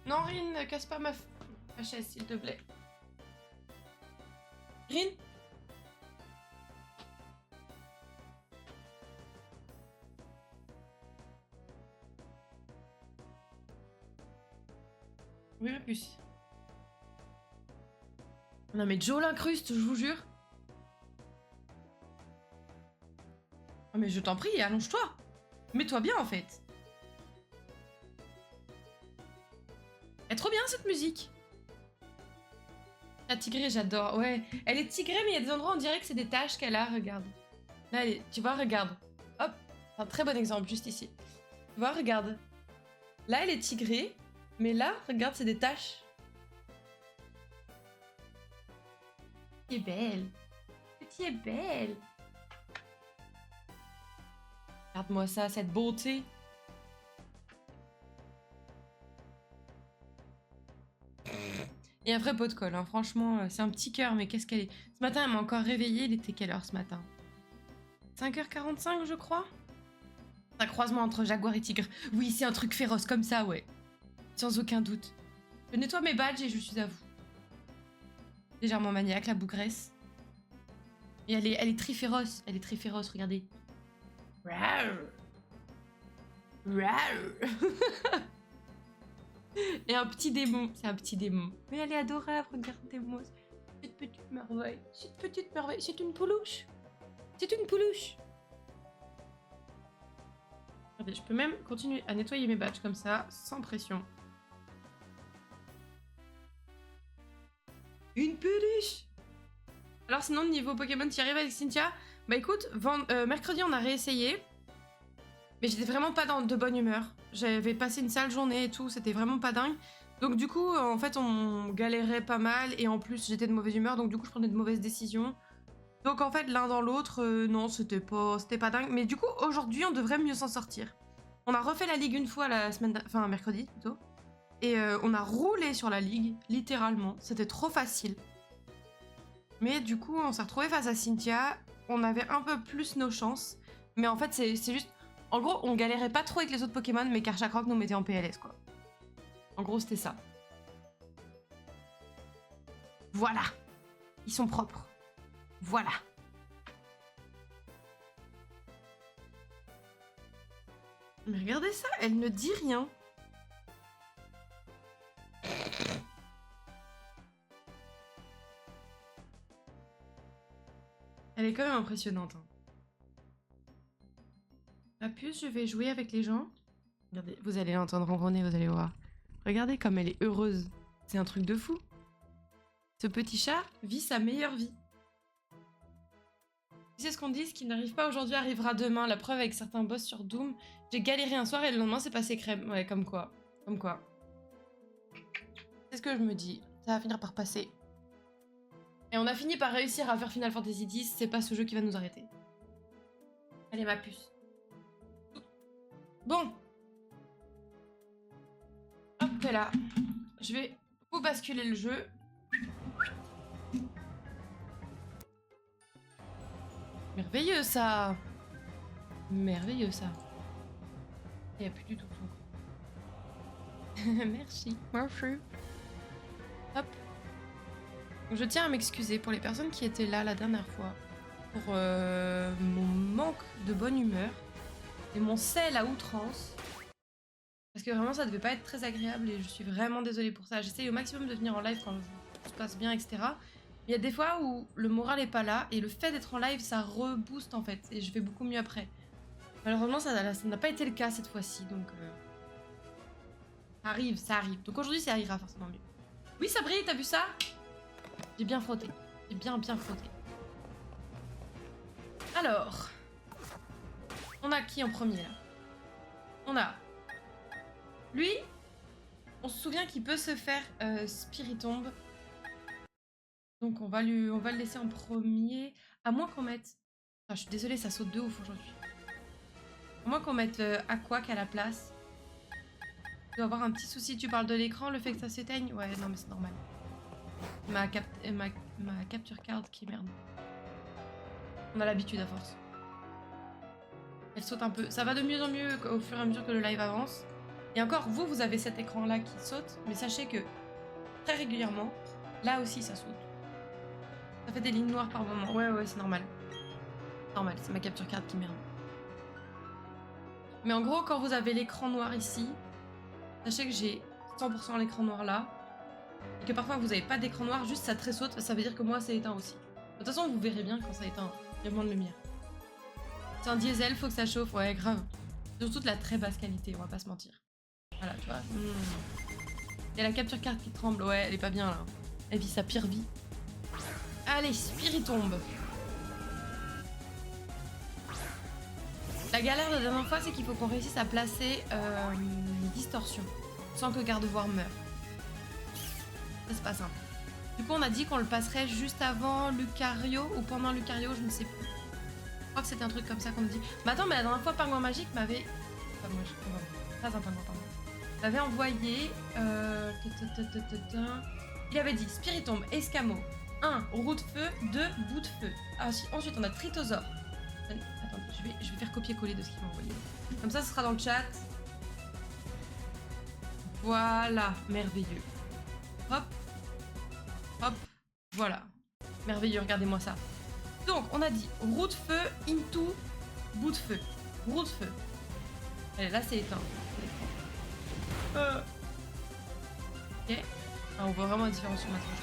Non, Rin, ne casse pas ma chaise, s'il te plaît. Rin? Oui, ma puce. Non mais Joe l'incruste, je vous jure. Oh, mais je t'en prie, allonge-toi. Mets-toi bien en fait. Elle est trop bien cette musique. La tigrée, j'adore. Ouais, elle est tigrée, mais il y a des endroits où on dirait que c'est des taches qu'elle a. Regarde. Là, tu vois, regarde. Hop, un très bon exemple juste ici. Tu vois, regarde. Là, elle est tigrée, mais là, regarde, c'est des taches. Tu es belle. Tu es belle. Regarde-moi ça, cette beauté. Et un vrai pot de colle, hein. Franchement, c'est un petit cœur, mais qu'est-ce qu'elle est. Ce matin, elle m'a encore réveillée. Il était quelle heure ce matin? 5h45, je crois. Un croisement entre jaguar et tigre. Oui, c'est un truc féroce comme ça, ouais. Sans aucun doute. Je nettoie mes badges et je suis à vous. Légèrement maniaque, la bougresse. Et elle est très féroce. Elle est très féroce, regardez. Et un petit démon. C'est un petit démon. Mais elle est adorable, regardez-moi. Cette petite merveille. Cette petite merveille. C'est une poulouche. C'est une poulouche. Regardez, je peux même continuer à nettoyer mes badges comme ça, sans pression. Une peluche. Alors sinon, niveau Pokémon, tu y arrives avec Cynthia? Bah écoute, mercredi, on a réessayé. Mais j'étais vraiment pas de bonne humeur. J'avais passé une sale journée et tout, c'était vraiment pas dingue. Donc du coup, en fait, on galérait pas mal. Et en plus, j'étais de mauvaise humeur, donc du coup, je prenais de mauvaises décisions. Donc en fait, l'un dans l'autre, non, c'était pas dingue. Mais du coup, aujourd'hui, on devrait mieux s'en sortir. On a refait la ligue une fois enfin mercredi plutôt. Et on a roulé sur la ligue, littéralement. C'était trop facile. Mais du coup, on s'est retrouvé face à Cynthia. On avait un peu plus nos chances. Mais en fait, c'est juste... En gros, on galérait pas trop avec les autres Pokémon, mais Karchakroc nous mettait en PLS, quoi. En gros, c'était ça. Voilà. Ils sont propres. Voilà. Mais regardez ça, elle ne dit rien. Elle est quand même impressionnante. Hein. La puce, je vais jouer avec les gens. Regardez, vous allez l'entendre ronronner, vous allez voir. Regardez comme elle est heureuse. C'est un truc de fou. Ce petit chat vit sa meilleure vie. Tu sais ce qu'on dit, ce qui n'arrive pas aujourd'hui arrivera demain. La preuve avec certains boss sur Doom. J'ai galéré un soir et le lendemain c'est passé crème. Ouais, comme quoi. Comme quoi. C'est ce que je me dis. Ça va finir par passer. Et on a fini par réussir à faire Final Fantasy X. C'est pas ce jeu qui va nous arrêter. Allez, ma puce. Bon. Hop là. Je vais vous basculer le jeu. Merveilleux ça. Merveilleux ça. Il n'y a plus du tout son. Merci. Merci. Hop. Je tiens à m'excuser pour les personnes qui étaient là la dernière fois. Pour mon manque de bonne humeur. Et mon sel à outrance. Parce que vraiment ça devait pas être très agréable et je suis vraiment désolée pour ça. J'essaye au maximum de venir en live quand tout se passe bien, etc. Il y a des fois où le moral est pas là et le fait d'être en live ça rebooste en fait et je vais beaucoup mieux après. Malheureusement ça n'a pas été le cas cette fois-ci donc ça arrive. Donc aujourd'hui ça ira forcément mieux. Oui Sabri, t'as vu ça? J'ai bien frotté. J'ai bien frotté. Alors, on a qui en premier là? On a lui. On se souvient qu'il peut se faire Spiritomb. Donc on va le laisser en premier. À moins qu'on mette... Ah, je suis désolée, ça saute de ouf aujourd'hui. À moins qu'on mette Aquac à la place. Tu dois avoir un petit souci. Tu parles de l'écran, le fait que ça s'éteigne? Ouais, non mais c'est normal. Ma capture card qui merde. On a l'habitude à force. Elle saute un peu. Ça va de mieux en mieux au fur et à mesure que le live avance. Et encore, vous avez cet écran-là qui saute, mais sachez que très régulièrement, là aussi ça saute. Ça fait des lignes noires par moment. Ouais, c'est normal. Normal, c'est ma capture card qui merde. Mais en gros, quand vous avez l'écran noir ici, sachez que j'ai 100% l'écran noir là. Et que parfois vous n'avez pas d'écran noir, juste ça tressaute, ça veut dire que moi c'est éteint aussi. De toute façon, vous verrez bien quand ça éteint. Il y a moins de lumière. C'est un diesel, faut que ça chauffe, ouais, grave. Surtout de la très basse qualité, on va pas se mentir. Voilà, tu vois. Il y a la capture card qui tremble, ouais, elle est pas bien là. Elle vit sa pire vie. Allez, Spirit tombe. La galère de la dernière fois, c'est qu'il faut qu'on réussisse à placer une distorsion sans que Gardevoir meure. Ça, c'est pas simple. Du coup, on a dit qu'on le passerait juste avant Lucario ou pendant Lucario, je ne sais plus. Je crois que c'était un truc comme ça qu'on me dit. Mais attends, mais la dernière fois, Pingouin Magique m'avait... Pas un pingouin, pardon. M'avait envoyé... Il avait dit Spiritomb, Escamo, 1, roue de feu, 2, bout de feu. Ensuite, on a Tritosaur. Attendez, je vais faire copier-coller de ce qu'il m'a envoyé. Comme ça, ce sera dans le chat. Voilà, merveilleux. Hop. Hop. Voilà. Merveilleux, regardez-moi ça. Donc, on a dit roue de feu, into, bout de feu. Roue de feu. Allez, là, c'est éteint. Ok. Ah, on voit vraiment la différence sur ma tronche.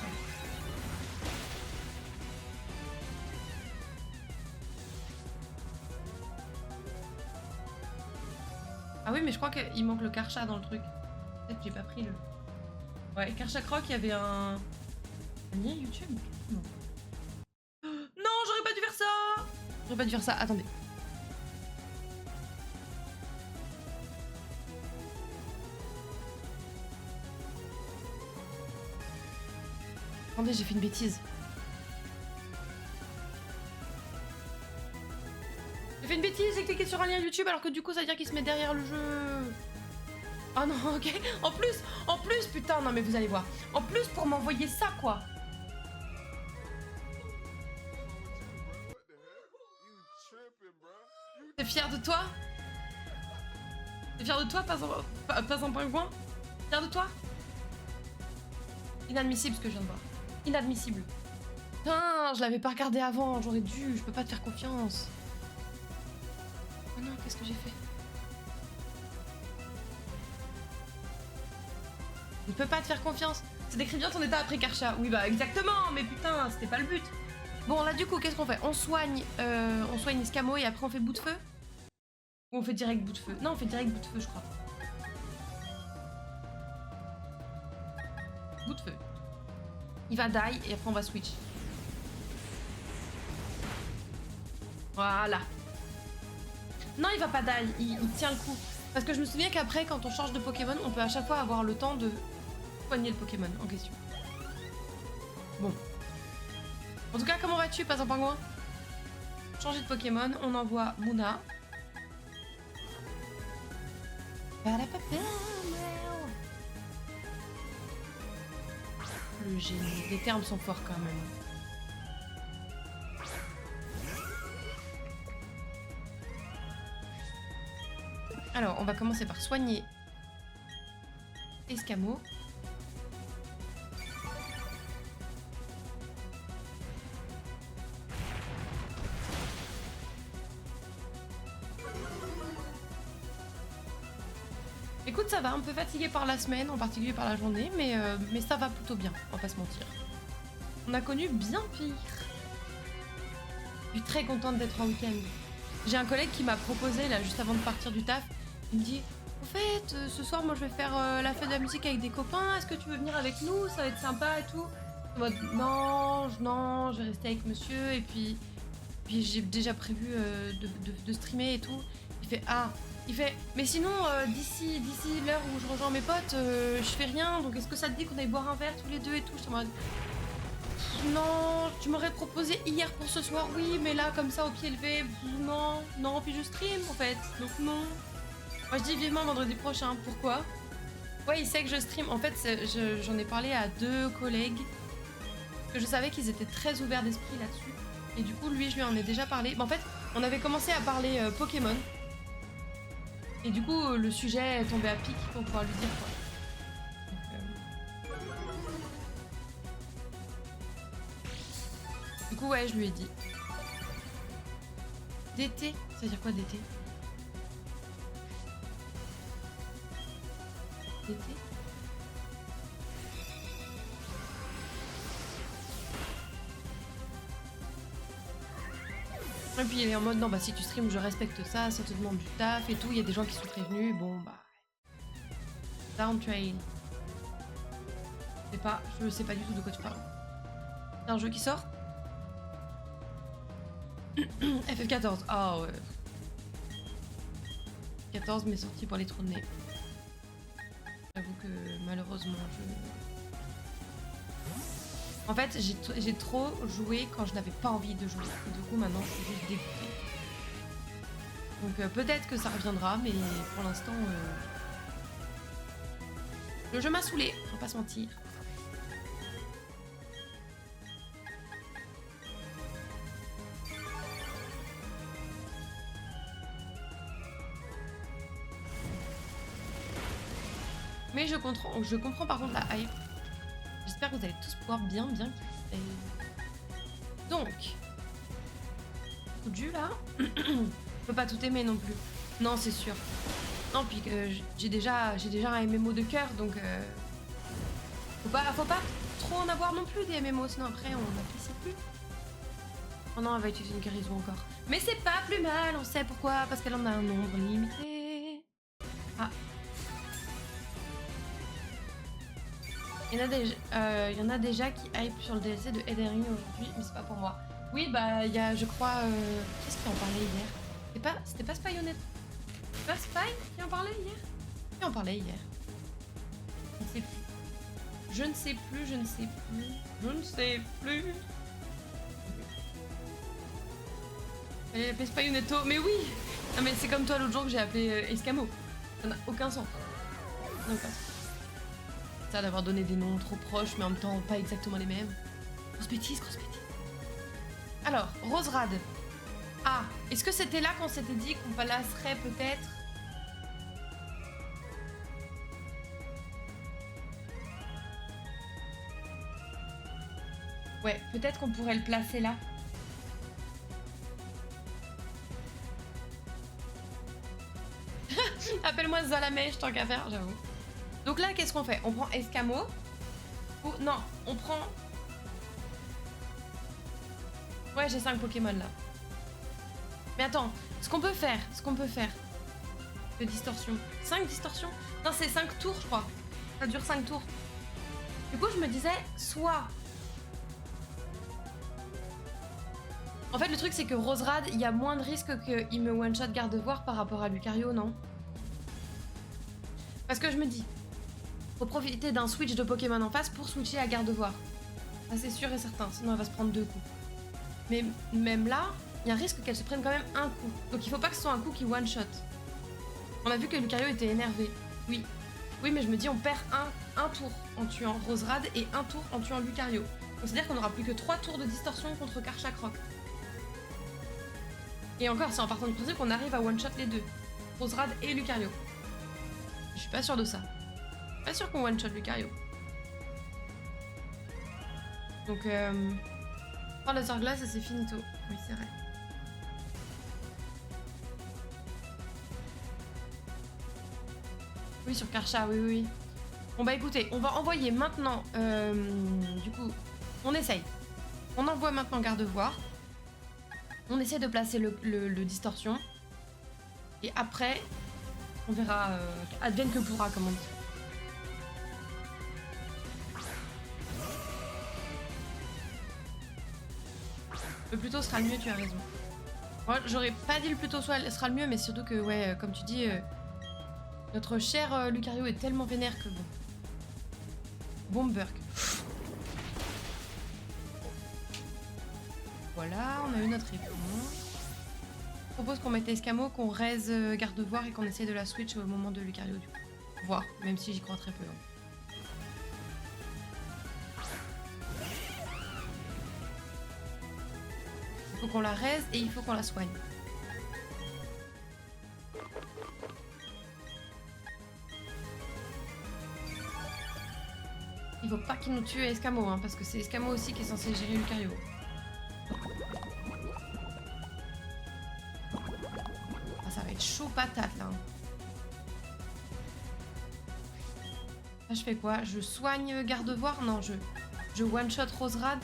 Ah oui, mais je crois qu'il manque le Karcha dans le truc. Peut-être que j'ai pas pris le... Ouais, Karcha Croc, il y avait un lien YouTube. Non. Non, j'aurais pas dû faire ça. J'aurais pas dû faire ça, attendez. Attendez, j'ai fait une bêtise. J'ai fait une bêtise, j'ai cliqué sur un lien YouTube alors que du coup ça veut dire qu'il se met derrière le jeu. Oh non, ok. En plus, putain, non mais vous allez voir. En plus pour m'envoyer ça quoi. T'es fier de toi? T'es fier de toi, pas un pingouin? Fier de toi? Inadmissible ce que je viens de voir. Inadmissible. Putain, je l'avais pas regardé avant, j'aurais dû, je peux pas te faire confiance. Oh non, qu'est-ce que j'ai fait? Je peux pas te faire confiance. C'est décrit bien ton état après Karcha. Oui bah exactement, mais putain, c'était pas le but. Bon là du coup, qu'est-ce qu'on fait? On soigne Escamo et après on fait bout de feu? Ou on fait direct bout de feu? Non, on fait direct bout de feu, je crois. Bout de feu. Il va die et après on va switch. Voilà. Non, il va pas die, il tient le coup. Parce que je me souviens qu'après, quand on change de Pokémon, on peut à chaque fois avoir le temps de soigner le Pokémon en question. Bon. En tout cas, comment vas-tu, pas un pingouin? Changer de Pokémon, on envoie Muna. Le génie. Les termes sont forts quand même. Alors, on va commencer par soigner Escamo. Écoute, ça va, un peu fatigué par la semaine, en particulier par la journée, mais ça va plutôt bien, on va pas se mentir. On a connu bien pire. Je suis très contente d'être en week-end. J'ai un collègue qui m'a proposé, là, juste avant de partir du taf, il me dit « En fait, ce soir, moi, je vais faire la fête de la musique avec des copains, est-ce que tu veux venir avec nous? Ça va être sympa et tout. » En mode « Non, je vais rester avec monsieur, et puis j'ai déjà prévu de streamer et tout. » Il fait « Ah !» Il fait « Mais sinon, d'ici l'heure où je rejoins mes potes, je fais rien, donc est-ce que ça te dit qu'on aille boire un verre tous les deux et tout ?» Je suis en mode « Non, tu m'aurais proposé hier pour ce soir, oui, mais là, comme ça, au pied levé, non, puis je stream, en fait, donc non. » Moi, je dis vivement vendredi prochain, pourquoi? Ouais, il sait que je stream, en fait, j'en ai parlé à 2 collègues, que je savais qu'ils étaient très ouverts d'esprit là-dessus, et du coup, lui, je lui en ai déjà parlé. En fait, on avait commencé à parler Pokémon, Et du coup, le sujet est tombé à pic pour pouvoir lui dire quoi. Donc, du coup, ouais, je lui ai dit. D'été? Ça veut dire quoi d'été? D'été? Et puis il est en mode non bah si tu stream je respecte ça, ça te demande du taf et tout, il y a des gens qui sont prévenus, bon bah... Down train. Je sais pas du tout de quoi tu parles. C'est un jeu qui sort? FF14, ah ouais. 14 mais sorti pour les trous de nez. J'avoue que malheureusement En fait j'ai trop joué quand je n'avais pas envie de jouer. Et du coup maintenant je suis juste dégoûtée. Donc peut-être que ça reviendra mais pour l'instant le jeu m'a saoulé, faut pas se mentir. Mais je comprends par contre la hype. J'espère que vous allez tous pouvoir bien kiffer. Donc, coup de jus là. Je peux pas tout aimer non plus. Non, c'est sûr. Non, puis j'ai déjà un MMO de cœur, donc faut pas trop en avoir non plus des MMO, sinon après on n'apprécie plus. Oh non, elle va utiliser une guérison encore. Mais c'est pas plus mal, on sait pourquoi, parce qu'elle en a un nombre limité. Ah. Il y en a déjà qui hype sur le DLC de Elden Ring aujourd'hui, mais c'est pas pour moi. Oui, bah il y a, je crois, qu'est-ce qui en parlait hier? C'était pas Spyonette? C'est pas Spy qui en parlait hier? Qui en parlait hier? Je ne sais plus. Elle appelée Spyonetto, mais oui! Non mais c'est comme toi l'autre jour que j'ai appelé Escamo. Ça n'a aucun sens. Ça d'avoir donné des noms trop proches mais en même temps pas exactement les mêmes. Grosse bêtise. Alors, Roserad. Ah, est-ce que c'était là qu'on s'était dit qu'on placerait peut-être... Ouais, peut-être qu'on pourrait le placer là. Appelle-moi Zalamèche tant qu'à faire, j'avoue. Donc là, qu'est-ce qu'on fait? On prend Escamo. Ou non, on prend... Ouais, j'ai 5 Pokémon là. Mais attends, ce qu'on peut faire... De distorsion. 5 distorsions? Non, c'est 5 tours, je crois. Ça dure 5 tours. Du coup, je me disais, soit... En fait, le truc, c'est que Roserad, il y a moins de risques qu'il me one-shot Gardevoir par rapport à Lucario, non? Parce que je me dis... Faut profiter d'un switch de Pokémon en face pour switcher à Gardevoir. Ça c'est sûr et certain, sinon elle va se prendre 2 coups. Mais même là, il y a un risque qu'elle se prenne quand même un coup. Donc il faut pas que ce soit un coup qui one-shot. On a vu que Lucario était énervé. Oui, mais je me dis on perd un tour en tuant Roserad et un tour en tuant Lucario. Donc c'est-à-dire qu'on aura plus que 3 tours de distorsion contre Karchakroc. Et encore, c'est en partant du principe qu'on arrive à one-shot les deux. Roserad et Lucario. Je suis pas sûre de ça. Pas sûr qu'on one-shot Lucario. Donc, prends laser glace et c'est finito. Oui, c'est vrai. Oui, sur Karcha, oui. Bon bah écoutez, on va envoyer maintenant... du coup, on essaye. On envoie maintenant Gardevoir. On essaie de placer le distorsion. Et après, on verra... advienne que pourra, comme on dit. Le plus tôt sera le mieux, tu as raison. Moi, j'aurais pas dit le plus tôt sera le mieux, mais surtout que, ouais, comme tu dis, notre cher Lucario est tellement vénère que bon. Bomberg. Voilà, on a eu notre réponse. Je propose qu'on mette Escamo, qu'on raise Gardevoir et qu'on essaye de la switch au moment de Lucario, du coup. Voir, même si j'y crois très peu. Hein. Il faut qu'on la raise et il faut qu'on la soigne. faut pas qu'il nous tue Escamo, hein, parce que c'est Escamo aussi qui est censé gérer Lucario. Ah, ça va être chaud patate là. Là, je fais quoi? Je soigne Gardevoir? Non, je one-shot Roserad.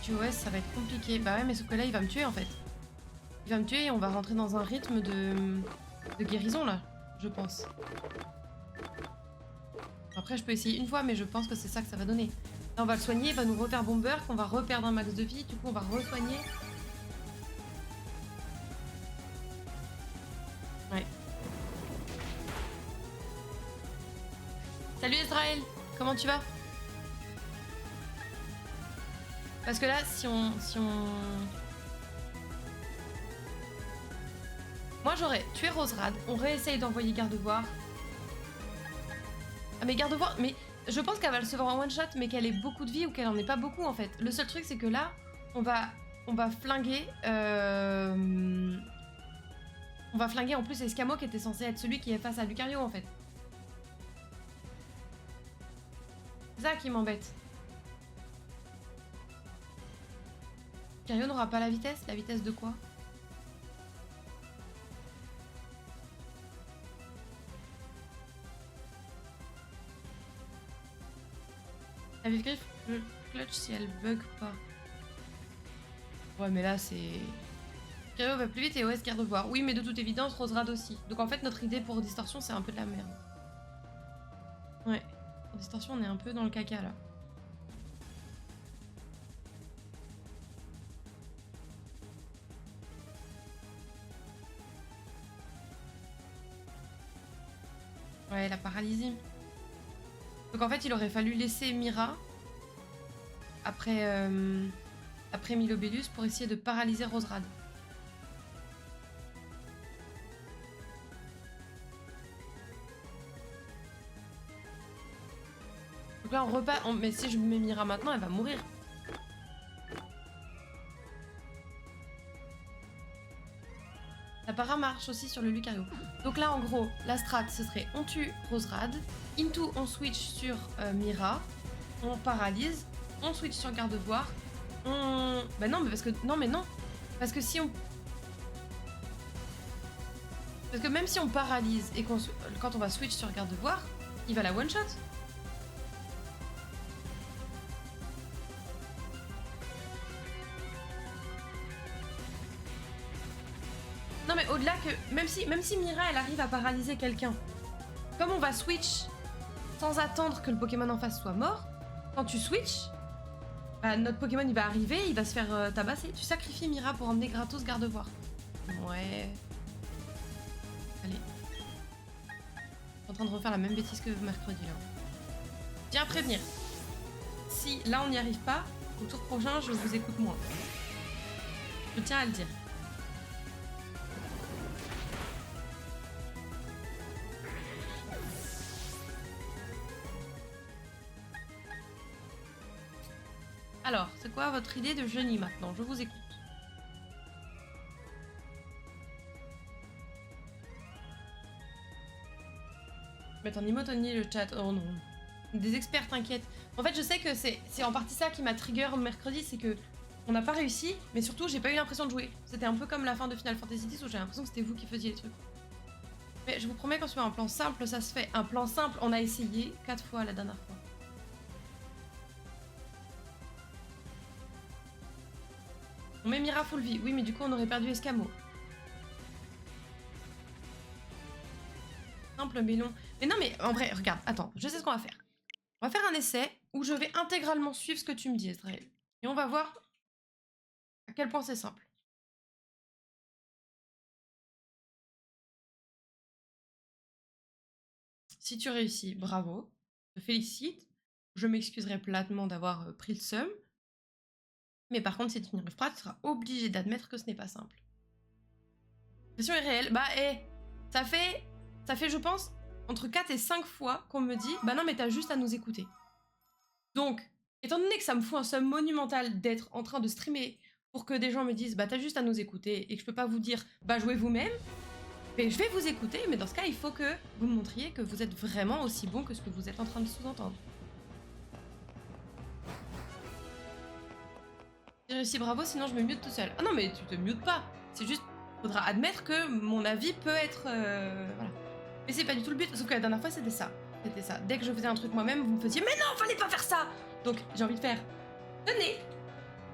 TOS, ça va être compliqué. Bah ouais, mais sauf que là, il va me tuer en fait. Il va me tuer et on va rentrer dans un rythme de guérison là, je pense. Après, je peux essayer une fois, mais je pense que c'est ça que ça va donner. Là, on va le soigner, il va nous refaire bomber, qu'on va reperdre un max de vie. Du coup, on va re-soigner. Ouais. Salut Israël, comment tu vas? Parce que là, si on... Moi, j'aurais tué Roserad, on réessaye d'envoyer Gardevoir. Ah, mais Gardevoir... Mais je pense qu'elle va le sauver en one-shot, mais qu'elle ait beaucoup de vie ou qu'elle en ait pas beaucoup, en fait. Le seul truc, c'est que là, on va flinguer... On va flinguer en plus Escamo, qui était censé être celui qui est face à Lucario, en fait. C'est ça qui m'embête. Lucario n'aura pas la vitesse? La vitesse de quoi? La vive griffe clutch si elle bug pas. Ouais, mais là, c'est... Lucario va plus vite et OS Gardevoir. Oui, mais de toute évidence, Roserad aussi. Donc en fait, notre idée pour Distorsion, c'est un peu de la merde. Ouais. Pour Distorsion, on est un peu dans le caca, là. Ouais, la paralysie. Donc en fait, il aurait fallu laisser Mira après, après Milobellus pour essayer de paralyser Roserad. Donc là, on repart. Mais si je mets Mira maintenant, elle va mourir. La para marche aussi sur le Lucario. Donc là, en gros, la strat, ce serait on tue Roserad. Into, on switch sur Mira. On paralyse. On switch sur Gardevoir. On... Bah non, mais parce que... Non, mais non. Parce que si on... Parce que même si on paralyse et qu'on... Quand on va switch sur Gardevoir, il va la one-shot. Non mais au-delà que... Même si Mira, elle arrive à paralyser quelqu'un, comme on va switch sans attendre que le Pokémon en face soit mort, quand tu switches, bah, notre Pokémon il va arriver, il va se faire tabasser. Tu sacrifies Mira pour emmener gratos Gardevoir. Ouais. Allez. Je suis en train de refaire la même bêtise que mercredi là. Tiens à prévenir. Si là on n'y arrive pas, au tour prochain je vous écoute moins. Je tiens à le dire. Alors, c'est quoi votre idée de génie maintenant? Je vous écoute. Mettre en Imotoni le chat. Oh non. Des experts, t'inquiète. En fait, je sais que c'est en partie ça qui m'a trigger mercredi, c'est que on n'a pas réussi, mais surtout, j'ai pas eu l'impression de jouer. C'était un peu comme la fin de Final Fantasy X où j'ai l'impression que c'était vous qui faisiez les trucs. Mais je vous promets qu'en se fait un plan simple, ça se fait. Un plan simple, on a essayé 4 fois la dernière fois. On met Mira full vie. Oui, mais du coup, on aurait perdu Escamo. Simple, mais long. Mais non, mais en vrai, regarde, attends, je sais ce qu'on va faire. On va faire un essai où je vais intégralement suivre ce que tu me dis, Israël. Et on va voir à quel point c'est simple. Si tu réussis, bravo. Je te félicite. Je m'excuserai platement d'avoir pris le seum. Mais par contre, si tu n'y arrives pas, tu seras obligé d'admettre que ce n'est pas simple. La pression est réelle. Bah, ça fait, je pense, entre 4 et 5 fois qu'on me dit « Bah non, mais t'as juste à nous écouter. » Donc, étant donné que ça me fout un somme monumental d'être en train de streamer pour que des gens me disent bah t'as juste à nous écouter et que je peux pas vous dire bah jouez vous-même, mais je vais vous écouter, mais dans ce cas il faut que vous me montriez que vous êtes vraiment aussi bon que ce que vous êtes en train de sous-entendre. J'ai réussi, bravo, sinon je me mute tout seul. Ah non mais tu te mutes pas, c'est juste faudra admettre que mon avis peut être voilà. Mais c'est pas du tout le but, sauf que la dernière fois c'était ça. C'était ça. Dès que je faisais un truc moi-même, vous me faisiez mais non, fallait pas faire ça. Donc j'ai envie de faire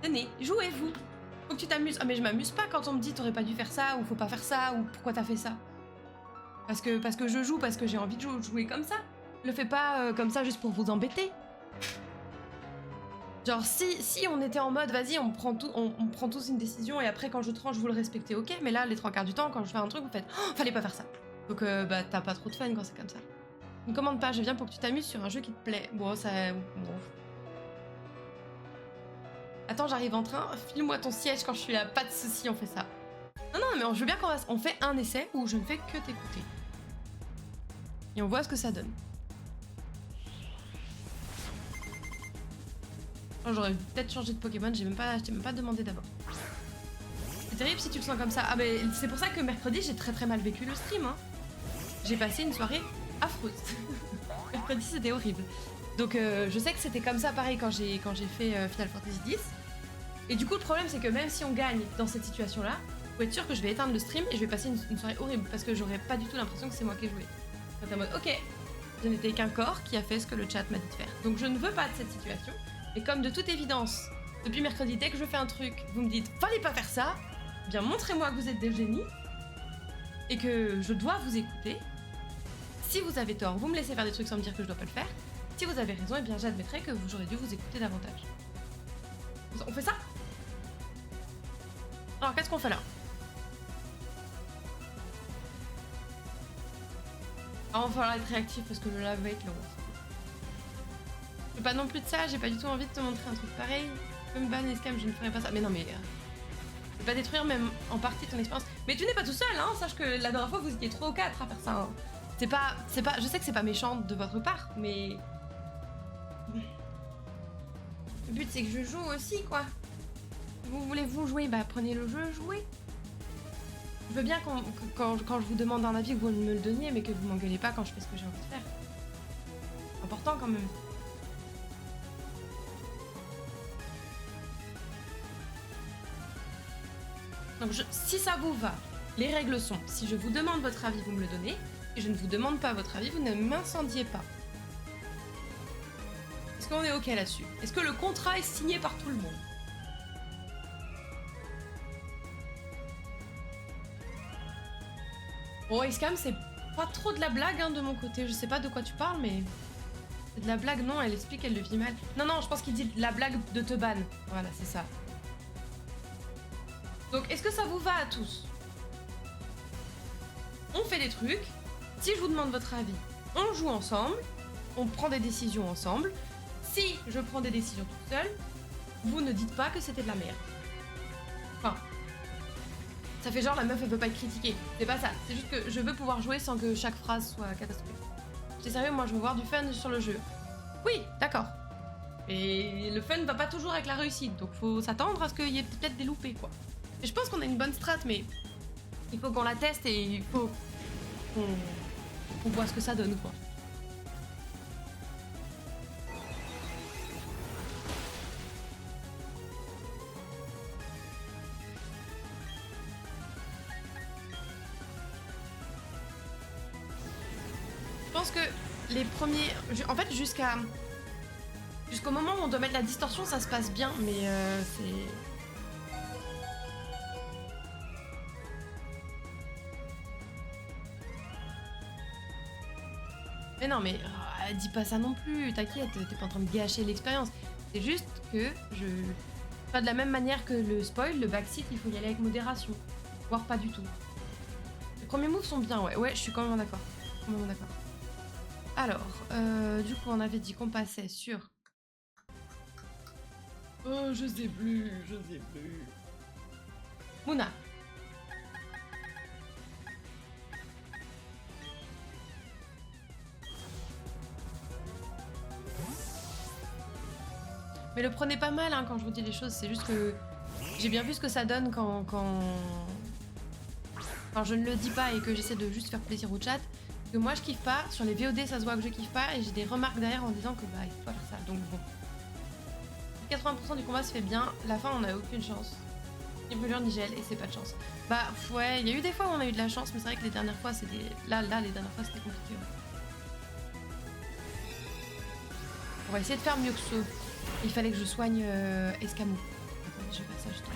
tenez, jouez-vous. Faut que tu t'amuses. Ah mais je m'amuse pas quand on me dit t'aurais pas dû faire ça ou faut pas faire ça ou pourquoi t'as fait ça. Parce que je joue, parce que j'ai envie de jouer comme ça. Le fais pas comme ça juste pour vous embêter. Genre si on était en mode vas-y on prend tous une décision et après quand je tranche vous le respectez, ok, mais là les 3/4 du temps quand je fais un truc vous faites oh, fallait pas faire ça. Donc bah t'as pas trop de fun quand c'est comme ça. Ne commande pas, je viens pour que tu t'amuses sur un jeu qui te plaît. Bon ça... Bon. Attends j'arrive en train, file-moi ton siège quand je suis là, pas de soucis, on fait ça. Non mais je veux bien on fait un essai où je ne fais que t'écouter. Et on voit ce que ça donne. Oh, j'aurais peut-être changé de Pokémon, je t'ai même pas demandé d'abord. C'est terrible si tu le sens comme ça. Ah mais c'est pour ça que mercredi j'ai très mal vécu le stream. Hein. J'ai passé une soirée affreuse. Mercredi c'était horrible. Donc je sais que c'était comme ça pareil quand j'ai fait Final Fantasy X. Et du coup le problème c'est que même si on gagne dans cette situation là, faut être sûr que je vais éteindre le stream et je vais passer une soirée horrible parce que j'aurais pas du tout l'impression que c'est moi qui ai joué. Quand en mode ok, je n'étais qu'un corps qui a fait ce que le chat m'a dit de faire. Donc je ne veux pas de cette situation. Et comme de toute évidence, depuis mercredi, dès que je fais un truc, vous me dites fallait pas faire ça, eh bien montrez-moi que vous êtes des génies et que je dois vous écouter. Si vous avez tort, vous me laissez faire des trucs sans me dire que je dois pas le faire. Si vous avez raison, eh bien j'admettrai que j'aurais dû vous écouter davantage. On fait ça? Alors qu'est-ce qu'on fait là? Alors, il va falloir être réactif parce que le live va être long. Je veux pas non plus de ça, j'ai pas du tout envie de te montrer un truc pareil. Tu peux me ban escam, je ne ferai pas ça. Mais non mais... je vais pas détruire même en partie ton expérience. Mais tu n'es pas tout seul, hein. Sache que la dernière fois vous étiez 3 ou 4 à faire ça. Hein. C'est pas... Je sais que c'est pas méchant de votre part, mais... Le but c'est que je joue aussi, quoi. Vous voulez-vous jouer? Bah prenez le jeu, jouez. Je veux bien quand je vous demande un avis que vous me le donniez, mais que vous m'engueulez pas quand je fais ce que j'ai envie de faire. Important quand même. Donc si ça vous va, les règles sont, si je vous demande votre avis, vous me le donnez, et je ne vous demande pas votre avis, vous ne m'incendiez pas. Est-ce qu'on est ok là-dessus? Est-ce que le contrat est signé par tout le monde? Bon, Escam, c'est pas trop de la blague hein, de mon côté, je sais pas de quoi tu parles, mais... C'est de la blague, non, elle explique qu'elle le vit mal. Non, je pense qu'il dit de la blague de te ban. Voilà, c'est ça. Donc, est-ce que ça vous va à tous? On fait des trucs. Si je vous demande votre avis, on joue ensemble. On prend des décisions ensemble. Si je prends des décisions toute seule, vous ne dites pas que c'était de la merde. Enfin, ça fait genre la meuf elle veut pas être critiquée. C'est pas ça. C'est juste que je veux pouvoir jouer sans que chaque phrase soit catastrophique. C'est sérieux, moi je veux voir du fun sur le jeu. Oui, d'accord. Et le fun va pas toujours avec la réussite, donc faut s'attendre à ce qu'il y ait peut-être des loupés, quoi. Et je pense qu'on a une bonne strat, mais il faut qu'on la teste et il faut qu'on voit ce que ça donne, quoi. Je pense que les premiers... En fait, jusqu'au moment où on doit mettre la distorsion, ça se passe bien, mais c'est... Mais non, mais dis pas ça non plus, t'inquiète, t'es pas en train de gâcher l'expérience. C'est juste que je... Pas de la même manière que le spoil, le backseat, il faut y aller avec modération. Voire pas du tout. Les premiers moves sont bien, ouais. Ouais, je suis quand même d'accord. Alors, du coup, on avait dit qu'on passait sur... Oh, je sais plus. Mouna. Mais le prenez pas mal hein, quand je vous dis les choses, c'est juste que j'ai bien vu ce que ça donne quand je ne le dis pas et que j'essaie de juste faire plaisir au chat. Que moi je kiffe pas, sur les VOD ça se voit que je kiffe pas et j'ai des remarques derrière en disant que bah il faut pas faire ça. Donc bon. 80% du combat se fait bien, la fin on a aucune chance. Ni brûlure ni gel et c'est pas de chance. Bah ouais, il y a eu des fois où on a eu de la chance, mais c'est vrai que les dernières fois c'était. Là, les dernières fois c'était compliqué. Ouais. On va essayer de faire mieux que ça. Il fallait que je soigne Escamot. Attendez, je vais faire ça justement.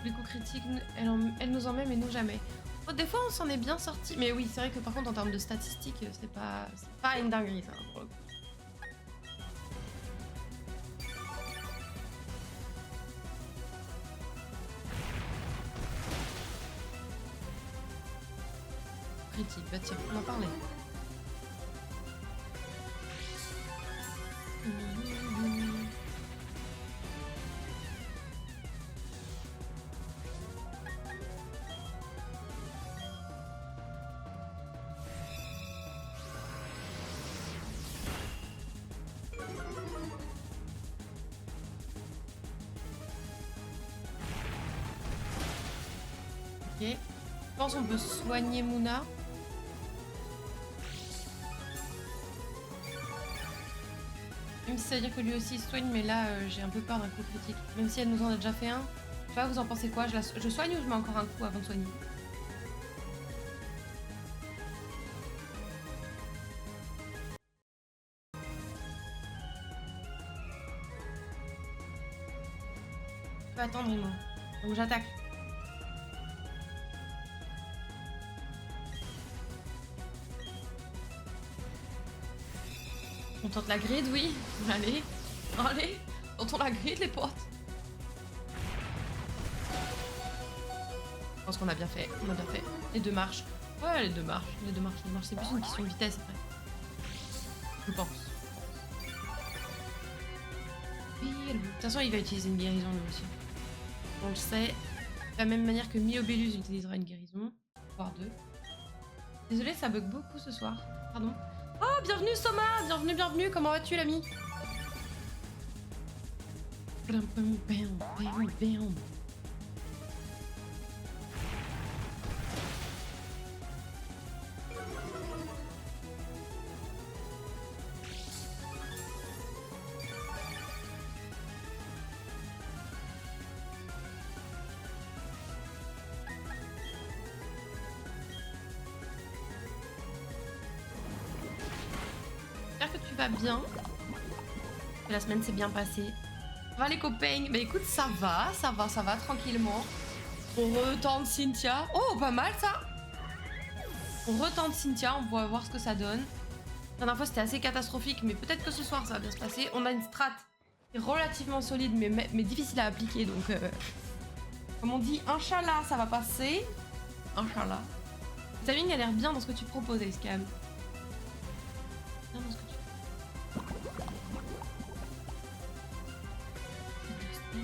Les coups critiques, elle nous en met mais nous jamais. Oh, des fois on s'en est bien sorti. Mais oui, c'est vrai que par contre en termes de statistiques, c'est pas une dinguerie ça. Pour le coup. Critique, bah tiens, on en parlait. Ok. Je pense qu'on peut soigner Mouna. Même si ça veut dire que lui aussi il soigne, mais là j'ai un peu peur d'un coup critique. Même si elle nous en a déjà fait un. Je sais pas, vous en pensez quoi? Je soigne ou je mets encore un coup avant de soigner? Je peux attendre moi. Donc j'attaque. On tente la grid, oui. Allez. Allez. Tentons la grid, les potes. Je pense qu'on a bien fait. On a bien fait. Les deux marches. Ouais, les deux marches. Les deux marches. C'est plus une question de vitesse après. Je pense. De toute façon, il va utiliser une guérison lui aussi. On le sait. De la même manière que Miobellus utilisera une guérison. Voire deux. Désolée, ça bug beaucoup ce soir. Pardon. Oh, bienvenue Soma. Bienvenue. Comment vas-tu l'ami? J'espère que tu vas bien. Que la semaine s'est bien passée. Ça va les copains? Bah écoute, ça va, tranquillement. On retente Cynthia. Oh, pas mal ça. On retente Cynthia, on va voir ce que ça donne. La dernière fois c'était assez catastrophique, mais peut-être que ce soir ça va bien se passer. On a une strat qui est relativement solide, mais difficile à appliquer, donc... Comme on dit, Inch'Allah, ça va passer. Inch'Allah. Le timing a l'air bien dans ce que tu proposes, Escam. Bien dans ce que tu...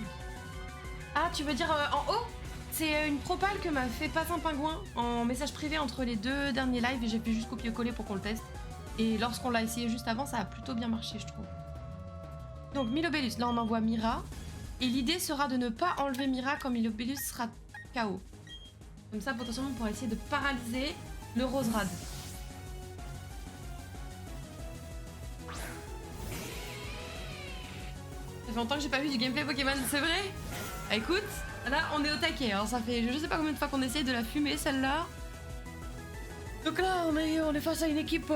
Ah, tu veux dire en haut? C'est une propale que m'a fait Passe un Pingouin en message privé entre les deux derniers lives et j'ai fait juste copier-coller pour qu'on le teste. Et lorsqu'on l'a essayé juste avant, ça a plutôt bien marché, je trouve. Donc Milobellus, là on envoie Mira. Et l'idée sera de ne pas enlever Mira quand Milobellus sera KO. Comme ça, potentiellement, on pourra essayer de paralyser le Roserad. Ça fait longtemps que j'ai pas vu du gameplay Pokémon, c'est vrai? Ah, écoute, là on est au taquet, hein. Ça fait je sais pas combien de fois qu'on essaye de la fumer celle-là. Donc là on est face à une équipe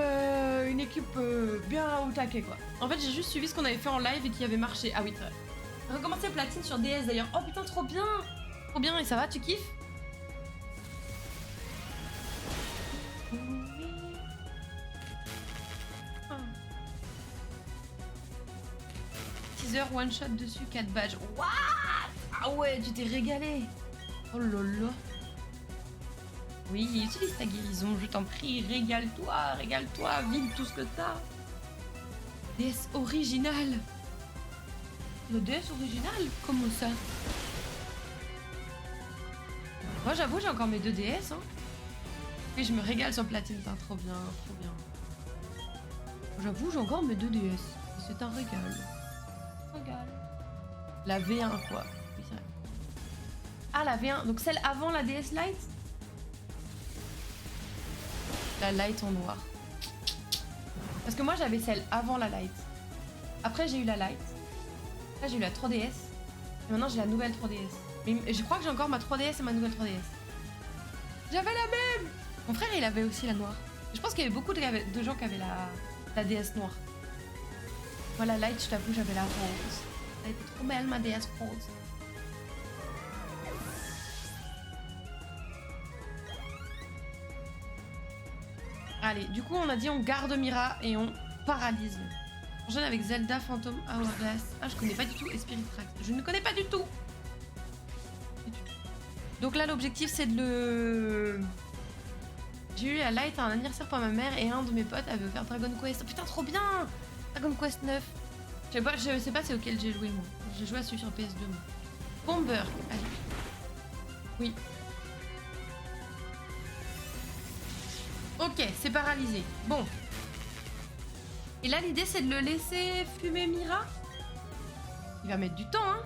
bien au taquet quoi. En fait j'ai juste suivi ce qu'on avait fait en live et qui avait marché. Ah oui, c'est vrai. On va recommencer platine sur DS d'ailleurs. Oh putain, trop bien! Trop bien, et ça va, tu kiffes? Teaser one shot dessus, 4 badges. What? Ah ouais, tu t'es régalé. Oh lolo. Oui, utilise ta guérison, je t'en prie, régale-toi, vide tout ce que t'as. DS original. Le DS original? Comment ça? Moi j'avoue j'ai encore mes 2 DS hein. Oui je me régale sur platine, trop bien, trop bien. J'avoue j'ai encore mes 2 DS. C'est un régal. Régal. La V1 quoi. Oui, c'est vrai. Ah la V1, donc celle avant la DS Lite. La Lite en noir. Parce que moi j'avais celle avant la Lite. Après j'ai eu la Lite. Là j'ai eu la 3DS. Et maintenant j'ai la nouvelle 3DS. Mais je crois que j'ai encore ma 3DS et ma nouvelle 3DS. J'avais la même. Mon frère il avait aussi la noire. Je pense qu'il y avait beaucoup de gens qui avaient la DS noire. Moi la Lite je t'avoue j'avais la rose. Elle était trop belle ma DS rose. Allez, du coup on a dit on garde Mira et on paralyse. On enchaîne avec Zelda Phantom Hourglass. Ah je connais pas du tout et Spirit Tracks. Je ne connais pas du tout. Donc là l'objectif c'est de le... J'ai eu la Lite à un anniversaire pour ma mère et un de mes potes avait offert Dragon Quest. Oh, putain trop bien. Dragon Quest 9. Je sais pas c'est auquel j'ai joué moi. J'ai joué à celui sur PS2 moi. Bomber. Allez. Oui. Ok, c'est paralysé. Bon. Et là, l'idée, c'est de le laisser fumer Mira. Il va mettre du temps, hein.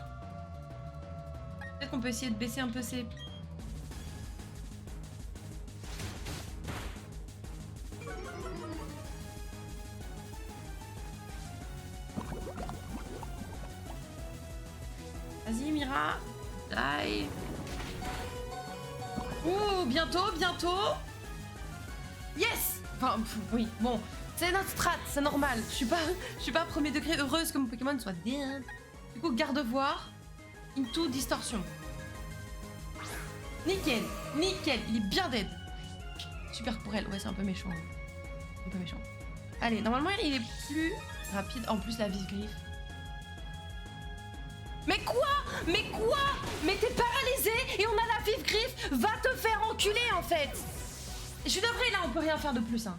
Peut-être qu'on peut essayer de baisser un peu ses... Vas-y, Mira. Die. Ouh, bientôt, bientôt. Yes. Enfin, oui, bon. C'est notre strat, c'est normal. Je suis pas premier degré heureuse que mon Pokémon soit dead. Du coup, garde-voir. Into distorsion. Nickel, nickel. Il est bien dead. Super pour elle. Ouais, c'est un peu méchant. Un peu méchant. Allez, normalement, il est plus rapide. En plus, la Vif-Griffe. Mais quoi? Mais quoi? Mais t'es paralysé et on a la Vif-Griffe. Va te faire enculer, en fait. Je suis d'après, là, on peut rien faire de plus, hein.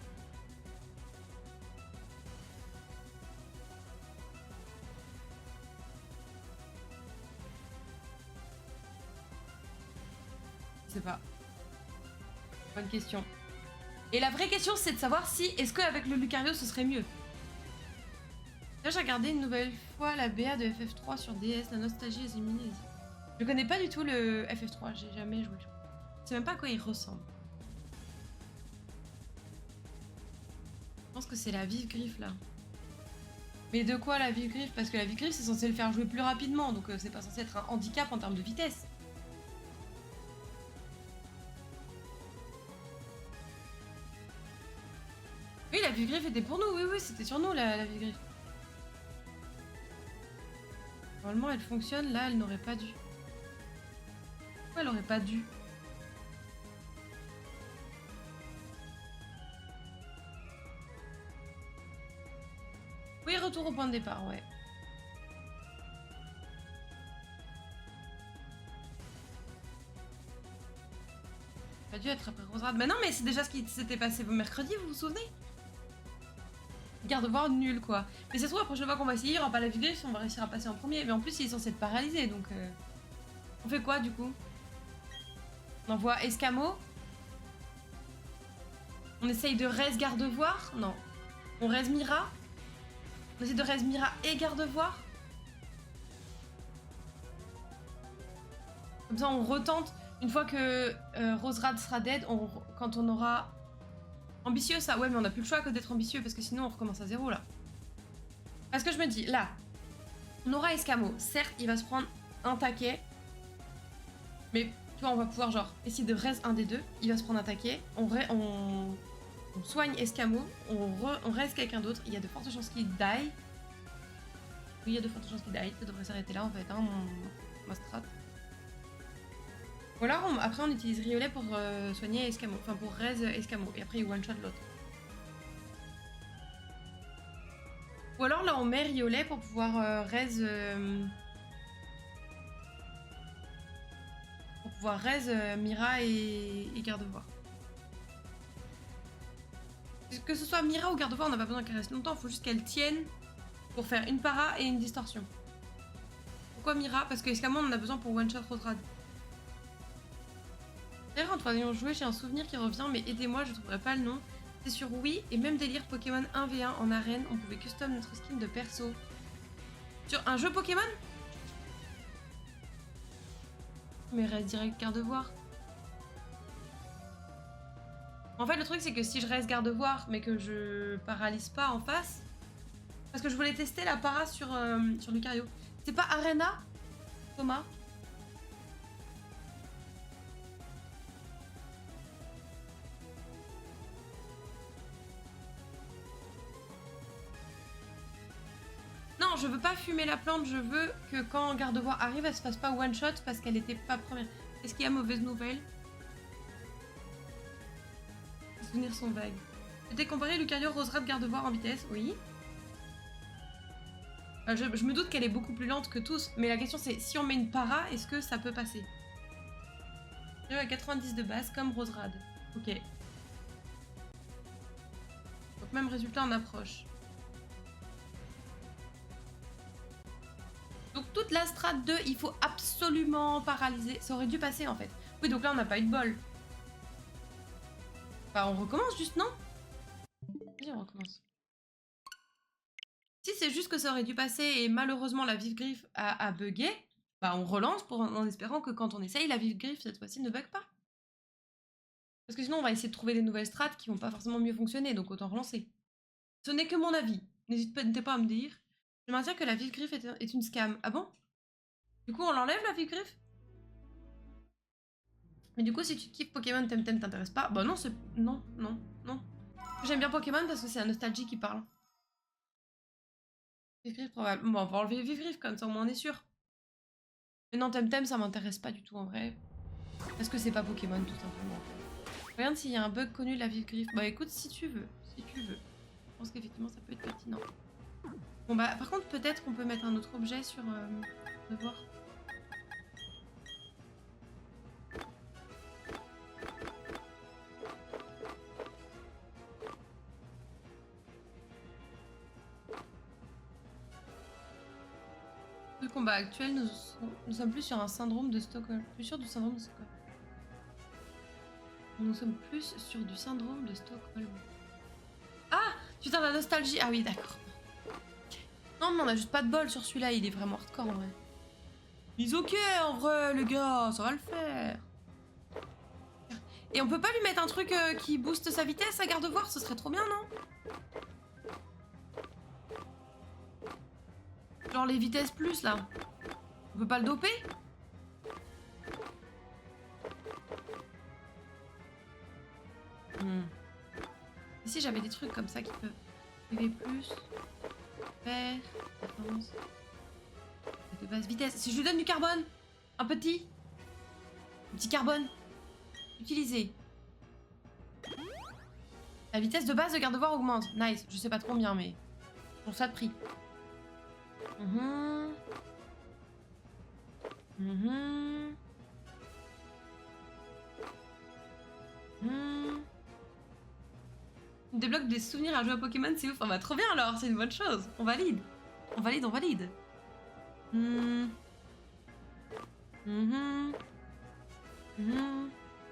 Je sais pas. Bonne question. Et la vraie question, c'est de savoir si, est-ce qu'avec le Lucario, ce serait mieux? Là, j'ai regardé une nouvelle fois la BA de FF3 sur DS, la nostalgie est éliminée. Je connais pas du tout le FF3, j'ai jamais joué. Je sais même pas à quoi il ressemble. Je pense que c'est la Vif-Griffe, là. Mais de quoi la Vif-Griffe? Parce que la Vif-Griffe, c'est censé le faire jouer plus rapidement, donc c'est pas censé être un handicap en termes de vitesse. Oui, la Vif-Griffe était pour nous, oui, oui, c'était sur nous, la Vif-Griffe. Normalement, elle fonctionne, là, elle n'aurait pas dû. Pourquoi elle aurait pas dû? Oui, retour au point de départ, ouais. Pas dû être après Roserade. Mais non, mais c'est déjà ce qui s'était passé mercredi, vous vous souvenez? Garde-voir nul, quoi. Mais c'est trop, la prochaine fois qu'on va essayer, il n'y aura pas la vidéo, on va réussir à passer en premier. Mais en plus, il est censé être paralysé, donc... On fait quoi, du coup? On envoie Escamo? On essaye de res garde-voir? Non. On res Mira? On essaie de res Mira et garde-voir? Comme ça, on retente. Une fois que Roserade sera dead, quand on aura... Ambitieux, ça? Ouais, mais on n'a plus le choix que d'être ambitieux, parce que sinon, on recommence à zéro, là. Parce que je me dis, là, on aura Escamo. Certes, il va se prendre un taquet. Mais, tu vois, on va pouvoir, genre, essayer de res un des deux. Il va se prendre un taquet. On soigne Escamo. On res quelqu'un d'autre. Il y a de fortes chances qu'il die. Oui, il y a de fortes chances qu'il die. Ça devrait s'arrêter là, en fait, hein, ma strat. Ou alors, après, on utilise Riolet pour soigner Escamo. Enfin, pour res Escamo. Et après, il one-shot l'autre. Ou alors, là, on met Riolet pour pouvoir res... pour pouvoir res Mira et Gardevoir. Que ce soit Mira ou Gardevoir, on n'a pas besoin qu'elle reste longtemps. Il faut juste qu'elle tienne pour faire une para et une distorsion. Pourquoi Mira? Parce que Escamo, on en a besoin pour one-shot Roserade. D'ailleurs, en troisième jouer, j'ai un souvenir qui revient, mais aidez-moi, je trouverai pas le nom. C'est sur Wii, et même délire Pokémon 1v1 en arène, on pouvait custom notre skin de perso. Sur un jeu Pokémon? Mais reste direct garde-voir. En fait, le truc, c'est que si je reste garde-voir, mais que je paralyse pas en face... Parce que je voulais tester la para sur Lucario. C'est pas Arena, Thomas? Non, je veux pas fumer la plante, je veux que quand garde-voir arrive, elle se fasse pas one-shot parce qu'elle était pas première. Est-ce qu'il y a mauvaise nouvelle? Les souvenirs sont vagues. J'ai comparé Lucario Roserade garde-voir en vitesse, oui. Je me doute qu'elle est beaucoup plus lente que tous, mais la question c'est si on met une para, est-ce que ça peut passer? À 90 de base comme Roserade. Ok. Donc même résultat en approche. Donc toute la strat 2, il faut absolument paralyser. Ça aurait dû passer en fait. Oui, donc là on n'a pas eu de bol. Bah on recommence juste, non? Vas-y, on recommence. Si c'est juste que ça aurait dû passer et malheureusement la vive griffe a bugué, bah on relance en espérant que quand on essaye, la vive griffe cette fois-ci ne bug pas. Parce que sinon on va essayer de trouver des nouvelles strats qui vont pas forcément mieux fonctionner, donc autant relancer. Ce n'est que mon avis. N'hésitez pas à me dire. Je maintiens que la vive griffe est une scam. Ah bon? Du coup on l'enlève la vive griffe? Mais du coup si tu kiffes Pokémon Temtem t'intéresse pas, bah non c'est... Non. J'aime bien Pokémon parce que c'est la nostalgie qui parle. Vif-Griffe, probablement. Bon, on va enlever Vif-Griffe, comme ça au moins on est sûr. Mais non, Temtem, ça m'intéresse pas du tout en vrai. Parce que c'est pas Pokémon, tout simplement. Regarde s'il y a un bug connu de la Vif-Griffe. Bah écoute, si tu veux. Si tu veux. Je pense qu'effectivement, ça peut être pertinent. Bon bah, par contre, peut-être qu'on peut mettre un autre objet sur... de voir. Le combat actuel, nous sommes plus sur un syndrome de Stockholm. Plus sûr du syndrome de Stockholm. Nous sommes plus sur du syndrome de Stockholm. Ah, putain, la nostalgie. Ah oui, d'accord. Non, mais on a juste pas de bol sur celui-là. Il est vraiment hardcore en vrai. Mais ok, en vrai, les gars, ça va le faire. Et on peut pas lui mettre un truc qui booste sa vitesse à garde-voir? Ce serait trop bien, non? Genre les vitesses plus, là. On peut pas le doper? Et si j'avais des trucs comme ça qui peuvent... PV+, faire... Défense... De base vitesse. Si je lui donne du carbone, un petit carbone, utilisé. La vitesse de base de garde-voir augmente. Nice. Je sais pas trop combien, mais pour ça de prix. On débloque des souvenirs à jouer à Pokémon, c'est ouf. On va trop bien alors, c'est une bonne chose. On valide. On valide.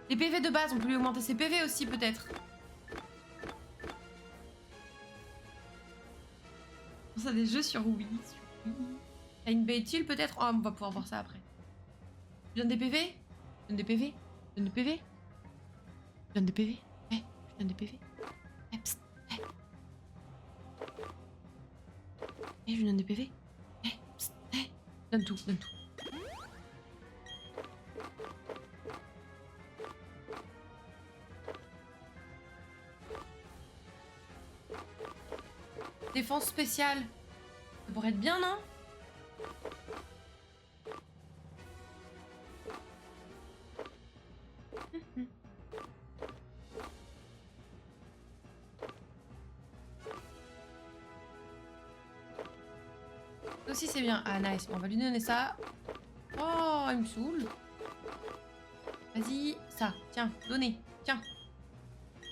Les PV de base, on peut lui augmenter ses PV aussi peut-être. Ça des jeux sur Wii. T'as une Baitil peut-être? Oh, on va pouvoir voir ça après. Je donne des PV? Je donne des PV? Je donne des PV? Je donne des PV? Je donne des PV? Psst, je lui donne des PV? Psst, donne tout. Défense spéciale. Ça pourrait être bien, non? Ça aussi c'est bien. Ah nice, on va lui donner ça. Oh, il me saoule. Vas-y, ça, tiens, donnez, tiens.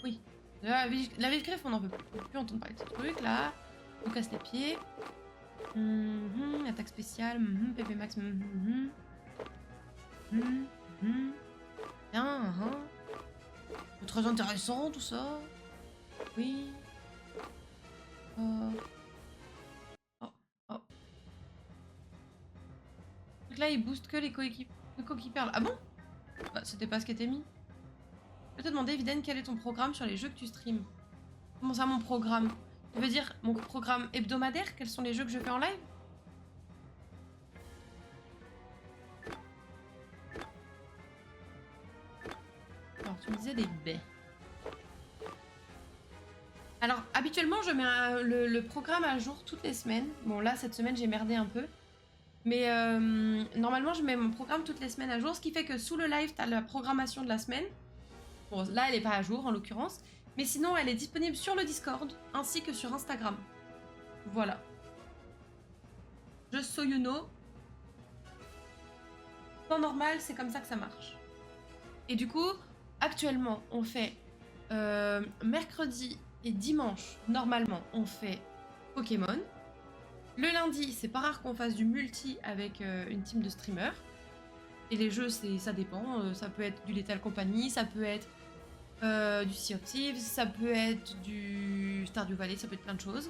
Oui. La vive griffe, on n'en veut plus entendre parler de ce truc là. On casse les pieds. Attaque spéciale, PP max. Bien, c'est très intéressant tout ça. Oui. Oh. Oh. Donc là, il booste que les coéquipiers. Ah bon? Bah, c'était pas ce qui était mis. Je peux te demander, Eviden, quel est ton programme sur les jeux que tu streams? Comment ça, mon programme? Tu veux dire mon programme hebdomadaire? Quels sont les jeux que je fais en live? Alors, tu me disais des baies. Alors, habituellement, je mets le programme à jour toutes les semaines. Bon, là, cette semaine, j'ai merdé un peu. Mais normalement, je mets mon programme toutes les semaines à jour, ce qui fait que sous le live, t'as la programmation de la semaine. Bon, là, elle est pas à jour, en l'occurrence. Mais sinon, elle est disponible sur le Discord, ainsi que sur Instagram. Voilà. Just so you know. Temps normal, c'est comme ça que ça marche. Et du coup, actuellement, on fait mercredi et dimanche, normalement, on fait Pokémon. Le lundi, c'est pas rare qu'on fasse du multi avec une team de streamers. Et les jeux, ça dépend. Ça peut être du Lethal Company, ça peut être du Sea of Thieves, ça peut être du Stardew Valley, ça peut être plein de choses.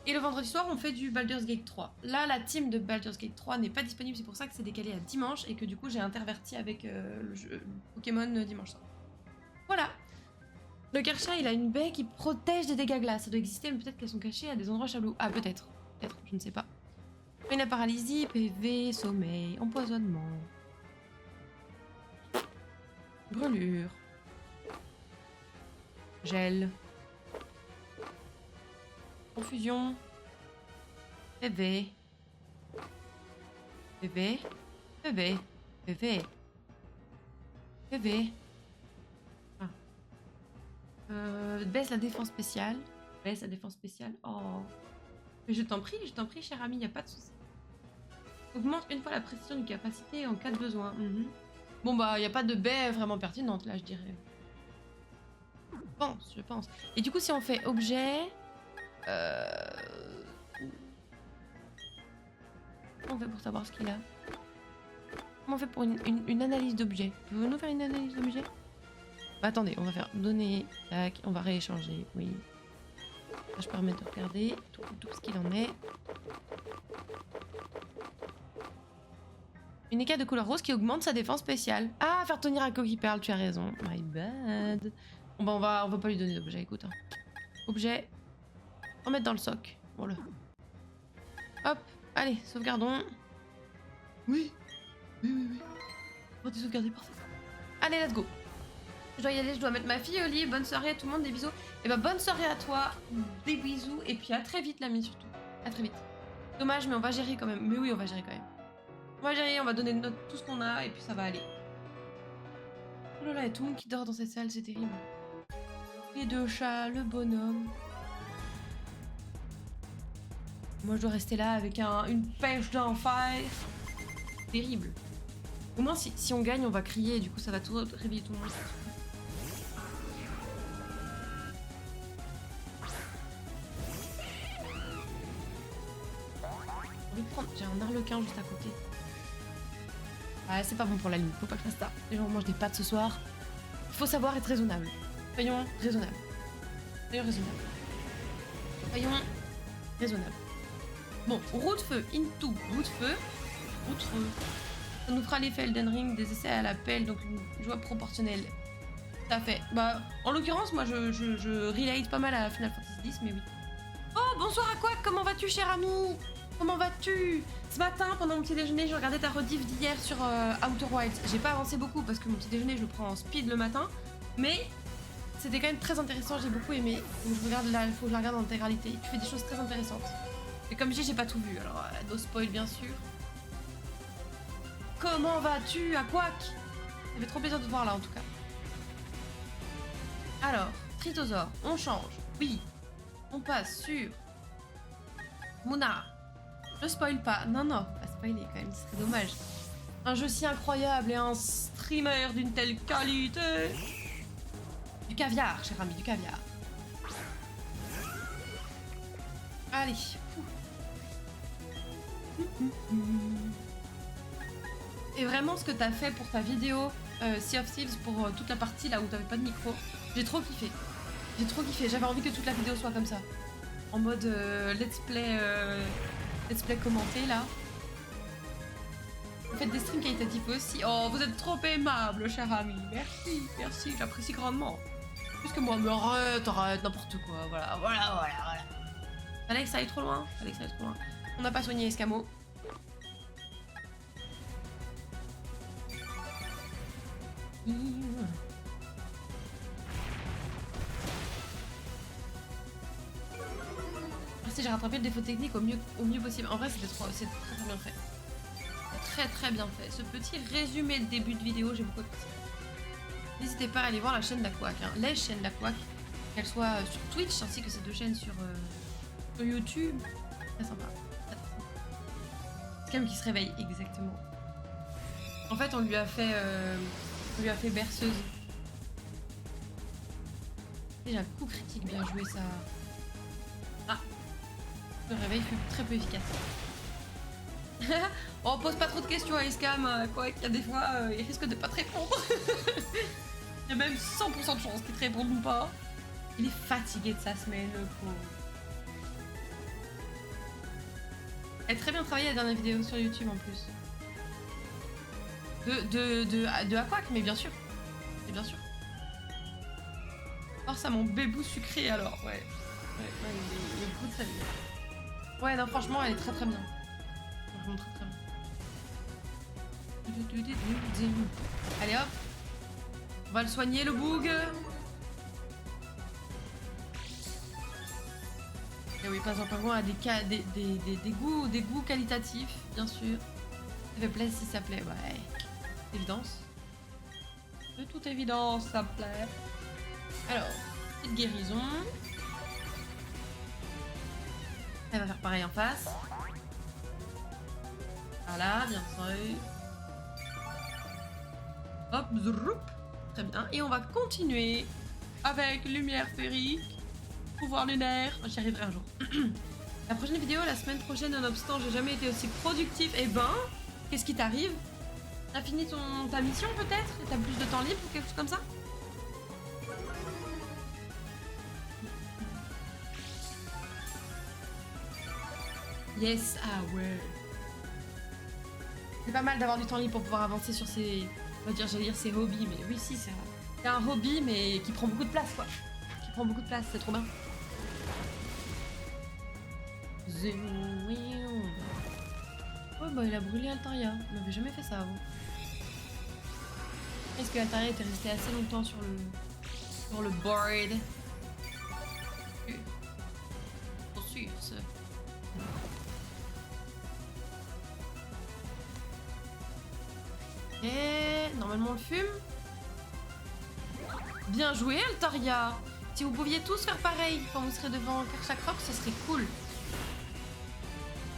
Et le vendredi soir, on fait du Baldur's Gate 3. Là, la team de Baldur's Gate 3 n'est pas disponible, c'est pour ça que c'est décalé à dimanche et que du coup, j'ai interverti avec le jeu Pokémon dimanche soir. Voilà. Le Kersha, il a une baie qui protège des dégâts glace. Ça doit exister, mais peut-être qu'elles sont cachées à des endroits chelous. Ah, peut-être. Peut-être, je ne sais pas. Une paralysie, PV, sommeil, empoisonnement. Brûlure. Gel. Confusion. PV. PV. PV. PV. PV. Baisse la défense spéciale. Baisse la défense spéciale. Oh. Mais je t'en prie, cher ami, y a pas de souci. Augmente une fois la précision d'une capacité en cas de besoin. Bon bah, y a pas de baie vraiment pertinente là, je dirais. Je pense. Et du coup, si on fait objet... Comment on fait pour savoir ce qu'il a? Comment on fait pour une analyse d'objet? Pouvez-vous nous faire une analyse d'objet? Bah, attendez, on va faire données, tac, on va rééchanger, oui. Ça, je permets de regarder tout ce qu'il en est. Une écaille de couleur rose qui augmente sa défense spéciale. Ah, faire tenir un coquille perle, tu as raison. My bad. Bon bah, on va pas lui donner d'objet, écoute. Hein. Objet. On va mettre dans le soc. Voilà. Hop, allez, sauvegardons. Oui. Oh, t'es sauvegardé, parfait. Allez, let's go. Je dois y aller, je dois mettre ma fille au lit. Bonne soirée à tout le monde, des bisous. Et bah, bonne soirée à toi, des bisous. Et puis à très vite, l'ami, surtout. À très vite. Dommage, mais on va gérer quand même. Mais oui, on va gérer quand même. On va gérer, on va donner tout ce qu'on a et puis ça va aller. Oh là là, il y a tout le monde qui dort dans cette salle, c'est terrible. Les deux chats, le bonhomme. Moi, je dois rester là avec une pêche d'enfer. Terrible. Au moins, si on gagne, on va crier et du coup, ça va tout réveiller tout le monde. J'ai un arlequin juste à côté. Ah, c'est pas bon pour la ligne, faut pas que je fasse ça. Les gens mangent des pâtes ce soir. Il faut savoir être raisonnable. Soyons raisonnables. Soyons raisonnables. Soyons raisonnables. Bon, roue de feu, into roue de feu. Roue de feu. Ça nous fera l'effet Elden Ring, des essais à la pelle, donc une joie proportionnelle. Tout à fait. Bah, en l'occurrence, moi, je relate pas mal à Final Fantasy X, mais oui. Oh, bonsoir à quoi? Comment vas-tu, cher ami? Comment vas-tu? Ce matin, pendant mon petit déjeuner, je regardais ta rediff d'hier sur Outer Wilds. J'ai pas avancé beaucoup parce que mon petit déjeuner, je le prends en speed le matin. Mais c'était quand même très intéressant, j'ai beaucoup aimé. Donc je regarde là, il faut que je la regarde en intégralité. Tu fais des choses très intéressantes. Et comme je dis, j'ai pas tout vu, alors no spoil bien sûr. Comment vas-tu, Aquac? Ça fait trop plaisir de te voir là en tout cas. Alors, Tritosaur, on change. Oui. On passe sur Muna. Je spoil pas. Non, pas spoiler quand même, ce serait dommage. Un jeu si incroyable et un streamer d'une telle qualité. Du caviar, cher ami, du caviar. Allez. Et vraiment, ce que t'as fait pour ta vidéo Sea of Thieves pour toute la partie là où t'avais pas de micro. J'ai trop kiffé. J'ai trop kiffé. J'avais envie que toute la vidéo soit comme ça. En mode let's play commenté là. Vous faites des streams qualitatifs aussi. Oh, vous êtes trop aimable, cher ami. Merci, merci, j'apprécie grandement. Plus que moi, mais arrête, n'importe quoi. Voilà. Fallait que ça aille trop loin. On n'a pas soigné Escamo. Merci, j'ai rattrapé le défaut technique au mieux possible. En vrai, c'est très bien fait. Très bien fait. Ce petit résumé de début de vidéo, j'ai beaucoup apprécié. N'hésitez pas à aller voir la chaîne d'Aquac, hein. Les chaînes d'Aquac, qu'elles soient sur Twitch ainsi que ces deux chaînes sur YouTube. Très sympa. C'est quand même qui se réveille, exactement. En fait, on lui a fait berceuse. Déjà, coup critique, bien joué ça. Ah, le réveil fut très peu efficace. Oh, pose pas trop de questions à Escam, quoi qu'il y a des fois, il risque de pas te répondre. Il y a même 100% de chance qu'il te réponde ou pas. Il est fatigué de sa semaine, le pauvre. Elle a très bien travaillé la dernière vidéo sur YouTube en plus. De Aquac, mais bien sûr. Et bien sûr. Force à mon bébou sucré alors, ouais. Il est good sa vie. Ouais, non, franchement, elle est très bien. Franchement, très bien. Allez hop. On va le soigner le boug. Et oui, pas en pingouin a des goûts qualitatifs, bien sûr. Ça fait plaisir si ça plaît, ouais. Évidence. De toute évidence, ça me plaît. Alors, petite guérison. Elle va faire pareil en face. Voilà, bien sûr. Hop, zroup. Très bien. Et on va continuer avec lumière féerique, pouvoir lunaire. J'y arriverai un jour. La prochaine vidéo, la semaine prochaine, nonobstant, j'ai jamais été aussi productif. Eh ben, qu'est-ce qui t'arrive? T'as fini ta mission peut-être? T'as plus de temps libre ou quelque chose comme ça? Yes, ah ouais. C'est pas mal d'avoir du temps libre pour pouvoir avancer sur ses... j'allais dire ses hobbies, mais oui, si, c'est un hobby, mais qui prend beaucoup de place, quoi. Qui prend beaucoup de place, c'est trop bien. Oh bah il a brûlé Altaria, on n'avait jamais fait ça avant. Est-ce que Altaria était resté assez longtemps sur le board? Pour sûr, ça. Et normalement on le fume. Bien joué Altaria. Si vous pouviez tous faire pareil quand vous serez devant Kershak Rock, ce serait cool.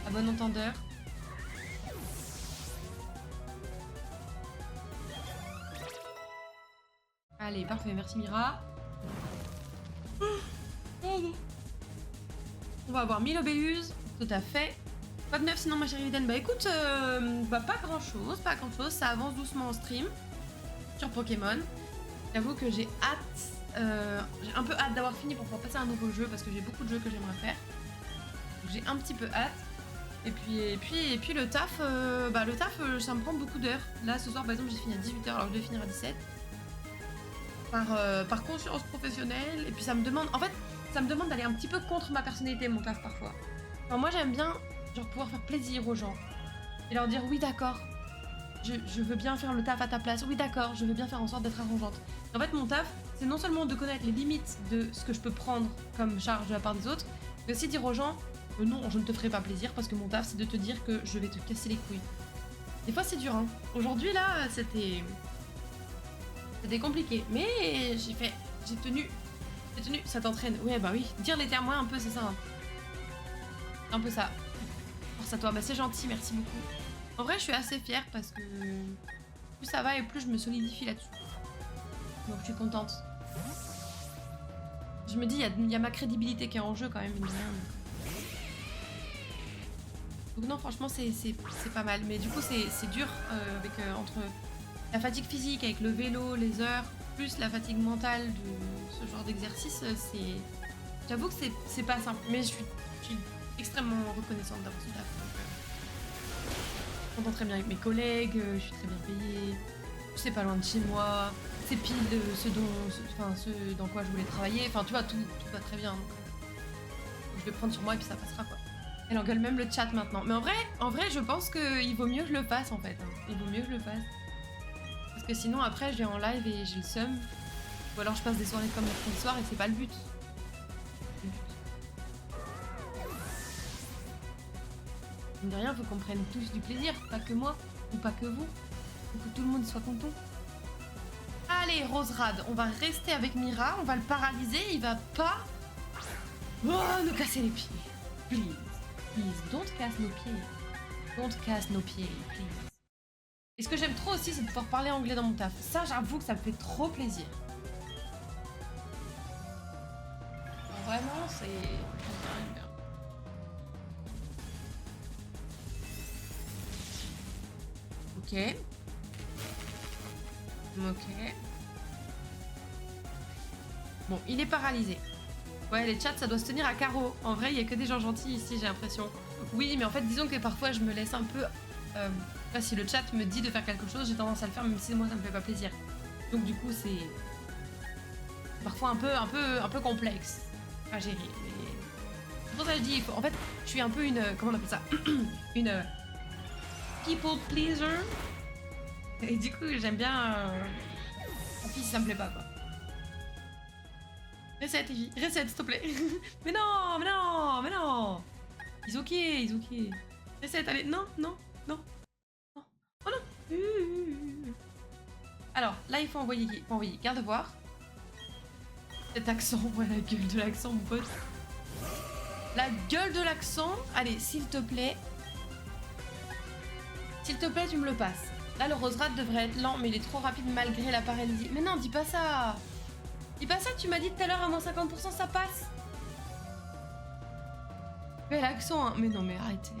À bon entendeur. Allez, parfait, merci Mira. On va avoir 1000 obélus, tout à fait. Pas de neuf sinon ma chérie Eden. Bah écoute, pas grand chose, ça avance doucement en stream sur Pokémon. J'avoue que j'ai un peu hâte d'avoir fini pour pouvoir passer à un nouveau jeu parce que j'ai beaucoup de jeux que j'aimerais faire. Donc j'ai un petit peu hâte. Et puis le taf, ça me prend beaucoup d'heures. Là ce soir par exemple j'ai fini à 18h alors que je devais finir à 17. Par conscience professionnelle. Et puis ça me demande d'aller un petit peu contre ma personnalité mon taf parfois. Alors moi j'aime bien pouvoir faire plaisir aux gens. Et leur dire oui d'accord, je veux bien faire le taf à ta place. Oui d'accord, je veux bien faire en sorte d'être arrangeante. En fait mon taf c'est non seulement de connaître les limites de ce que je peux prendre comme charge de la part des autres, mais aussi dire aux gens non je ne te ferai pas plaisir parce que mon taf c'est de te dire que je vais te casser les couilles. Des fois c'est dur hein. Aujourd'hui là c'était compliqué, mais j'ai tenu, ça t'entraîne. Ouais bah oui, dire les termes ouais un peu c'est ça. Hein. Un peu ça. Force à toi, bah c'est gentil, merci beaucoup. En vrai je suis assez fière parce que plus ça va et plus je me solidifie là-dessus. Donc je suis contente. Je me dis il y a ma crédibilité qui est en jeu quand même. Donc non franchement c'est pas mal, mais du coup c'est dur avec entre la fatigue physique avec le vélo, les heures, plus la fatigue mentale de ce genre d'exercice, c'est... J'avoue que c'est pas simple, mais je suis extrêmement reconnaissante d'avoir ce taf. Je m'entends très bien avec mes collègues, je suis très bien payée, c'est pas loin de chez moi, c'est pile de ce dans quoi je voulais travailler, enfin tu vois, tout va très bien. Donc, je vais prendre sur moi et puis ça passera quoi. Elle engueule même le chat maintenant. Mais en vrai, je pense qu'il vaut mieux que je le fasse en fait. Hein. Il vaut mieux que je le fasse. Parce que sinon après je vais en live et j'ai le seum. Ou alors je passe des soirées comme mercredi soir et c'est pas le but. Mine de rien, faut qu'on prenne tous du plaisir, pas que moi, ou pas que vous. Faut que tout le monde soit content. Allez, Roserad, on va rester avec Mira, on va le paralyser, il va pas... Oh, nous casser les pieds. Please, please, don't casse nos pieds. Don't casse nos pieds, please. Et ce que j'aime trop aussi, c'est de pouvoir parler anglais dans mon taf. Ça, j'avoue que ça me fait trop plaisir. Vraiment, c'est... Ok. Ok. Bon, il est paralysé. Ouais, les chats, ça doit se tenir à carreau. En vrai, il y a que des gens gentils ici, j'ai l'impression. Oui, mais en fait, disons que parfois, je me laisse un peu... si le chat me dit de faire quelque chose, j'ai tendance à le faire, même si moi, ça me fait pas plaisir. Donc du coup, c'est... parfois un peu complexe à gérer. Mais... c'est pour ça que je dis... en fait, je suis un peu une... comment on appelle ça? Une... people pleaser. Et du coup, j'aime bien... tant pis si ça me plaît pas, quoi. Reset, Evie. Reset, s'il te plaît. Mais non, mais non, mais non. Ils ok, ils ok. Reset, allez. Non, non, non. Non. Oh non. Alors, là, il faut envoyer. Garde voir. Cet accent, ouais, la gueule de l'accent, mon pote. La gueule de l'accent. Allez, s'il te plaît. S'il te plaît, tu me le passes. Là, le Roserad devrait être lent, mais il est trop rapide malgré la paralysie. Mais non, dis pas ça. Dis pas ça, tu m'as dit tout à l'heure à moins 50%, ça passe. Mais l'accent, hein. Mais non, mais arrêtez.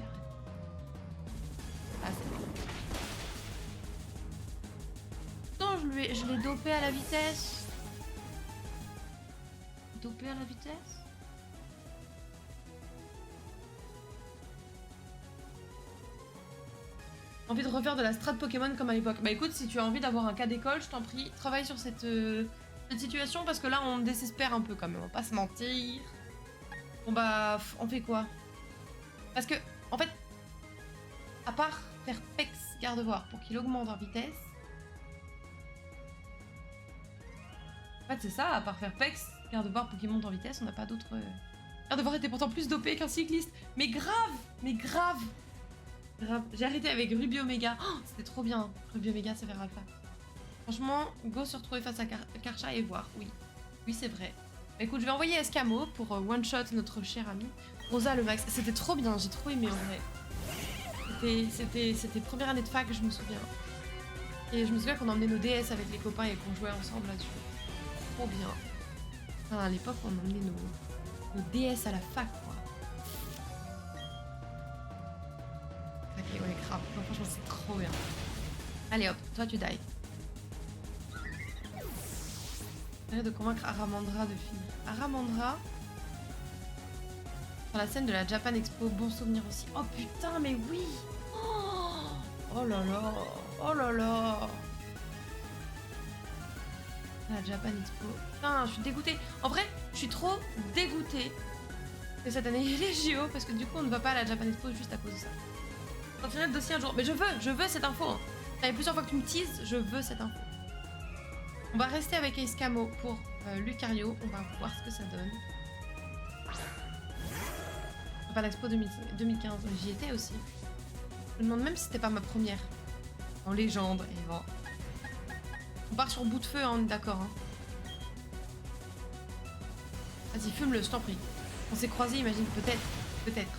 Ah, c'est bon. Non, je l'ai dopé à la vitesse. Dopé à la vitesse. Envie de refaire de la strat Pokémon comme à l'époque. Bah écoute, si tu as envie d'avoir un cas d'école, je t'en prie, travaille sur cette situation parce que là on désespère un peu quand même, on va pas se mentir. Bon bah, on fait quoi? Parce que, en fait, à part faire Pex Gardevoir pour qu'il augmente en vitesse... En fait c'est ça, à part faire Pex Gardevoir pour qu'il monte en vitesse, on n'a pas d'autre... Gardevoir était pourtant plus dopé qu'un cycliste. Mais grave. J'ai arrêté avec Ruby Omega. Oh, c'était trop bien. Ruby Omega, c'est vers Alpha. Franchement, go se retrouver face à Karcha et voir. Oui, c'est vrai. Bah, écoute, je vais envoyer Escamo pour one-shot notre cher ami. Rosa le max. C'était trop bien, j'ai trop aimé en vrai. C'était première année de fac, je me souviens. Et je me souviens qu'on emmenait nos DS avec les copains et qu'on jouait ensemble là-dessus. Trop bien. Enfin, à l'époque, on emmenait nos DS à la fac, quoi. Ok, ouais, grave. Non, franchement, c'est trop bien. Allez hop, toi tu die. J'essaierai de convaincre Aramandra de finir. Aramandra. Sur la scène de la Japan Expo, bon souvenir aussi. Oh putain, mais oui. Oh là là. Oh là là. La Japan Expo. Putain, je suis dégoûtée. En vrai, je suis trop dégoûtée que cette année il y ait les JO parce que du coup on ne va pas à la Japan Expo juste à cause de ça. Je continuerai le dossier un jour. Mais je veux cette info. Hein. Ça fait plusieurs fois que tu me teases, je veux cette info. On va rester avec Escamo pour Lucario. On va voir ce que ça donne. Pas l'Expo 2015. J'y étais aussi. Je me demande même si c'était pas ma première. En légende. Et bon. On part sur bout de feu, hein, on est d'accord. Hein. Vas-y, fume-le, je t'en prie. On s'est croisés, imagine. Peut-être.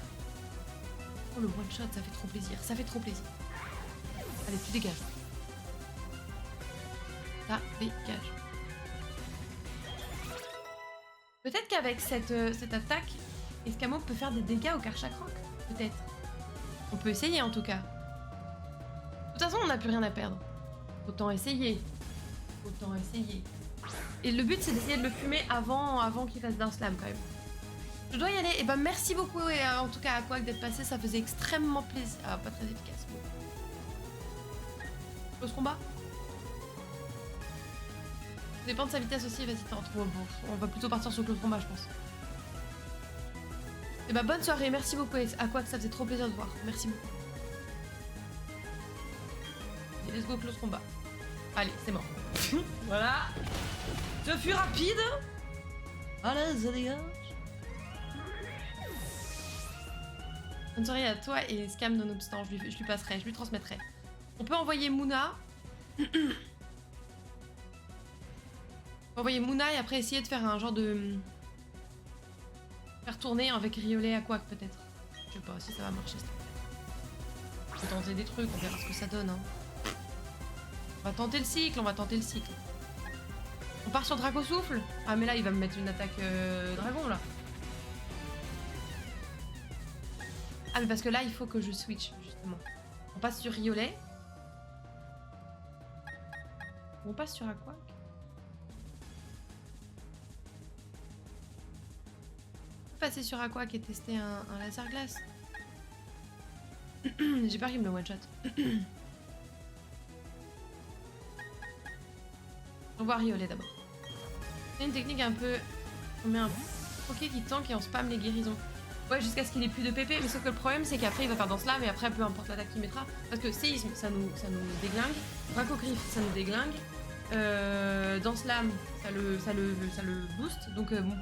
Oh, le one shot, ça fait trop plaisir. Ça fait trop plaisir. Allez, tu dégages. Ça dégage. Peut-être qu'avec cette attaque, Escamo peut faire des dégâts au Karchakroc. Peut-être. On peut essayer en tout cas. De toute façon, on n'a plus rien à perdre. Autant essayer. Autant essayer. Et le but, c'est d'essayer de le fumer avant qu'il fasse d'un slam, quand même. Je dois y aller. Et ben, merci beaucoup, en tout cas, à Quack d'être passé. Ça faisait extrêmement plaisir. Ah, pas très efficace. Close combat. Ça dépend de sa vitesse aussi. Vas-y, t'en trouves. On va plutôt partir sur close combat, je pense. Et bah, bonne soirée. Merci beaucoup, à Quack. Ça faisait trop plaisir de voir. Merci beaucoup. Et let's go, close combat. Allez, c'est mort. Voilà. Ce fut rapide. Voilà, ça dégage. Bonne soirée à toi et Scam nonobstant. Je lui passerai, je lui transmettrai. On peut envoyer Mouna. On peut envoyer Mouna et après essayer de faire un genre de... Faire tourner avec Riolet à Quack peut-être. Je sais pas si ça va marcher. On va tenter des trucs, on verra ce que ça donne. Hein. On va tenter le cycle, On part sur Draco Souffle. Ah mais là il va me mettre une attaque dragon là. Ah mais parce que là il faut que je switch justement. On passe sur Riolet. On passe sur Aquac. On peut passer sur Aquac et tester un laser glace. J'ai peur qu'il me le one shot. On va Riolet d'abord. C'est une technique un peu... On met un poké qui tank et on spam les guérisons. Ouais, jusqu'à ce qu'il ait plus de PP, mais sauf que le problème c'est qu'après il va faire dans cela, mais après peu importe l'attaque qu'il mettra. Parce que séisme, ça nous déglingue. Draco Griff, ça nous déglingue. Dans Slam, ça le booste. Donc bon.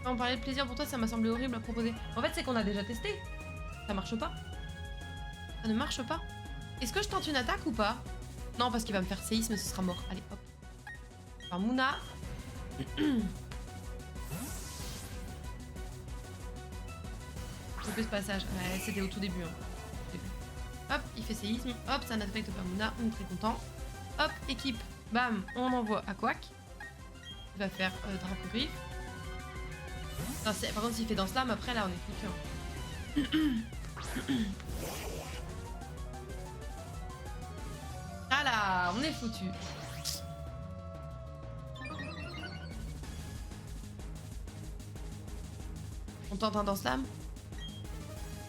Quand on parlait de plaisir pour toi, ça m'a semblé horrible à proposer. En fait, c'est qu'on a déjà testé. Ça marche pas. Ça ne marche pas. Est-ce que je tente une attaque ou pas? Non, parce qu'il va me faire séisme, ce sera mort. Allez, hop. Enfin, Mouna. J'ai ce passage. Ouais, c'était au tout début. Hein. Hop, il fait séisme. Hop, ça n'affecte pas Mouna. On est très content. Hop, équipe. Bam, on envoie à Quack. Il va faire Draco Griff. Par contre, s'il fait dans Slam, après, là, on est foutu. Hein. Ah là, on est foutu. On tente un dans Slam.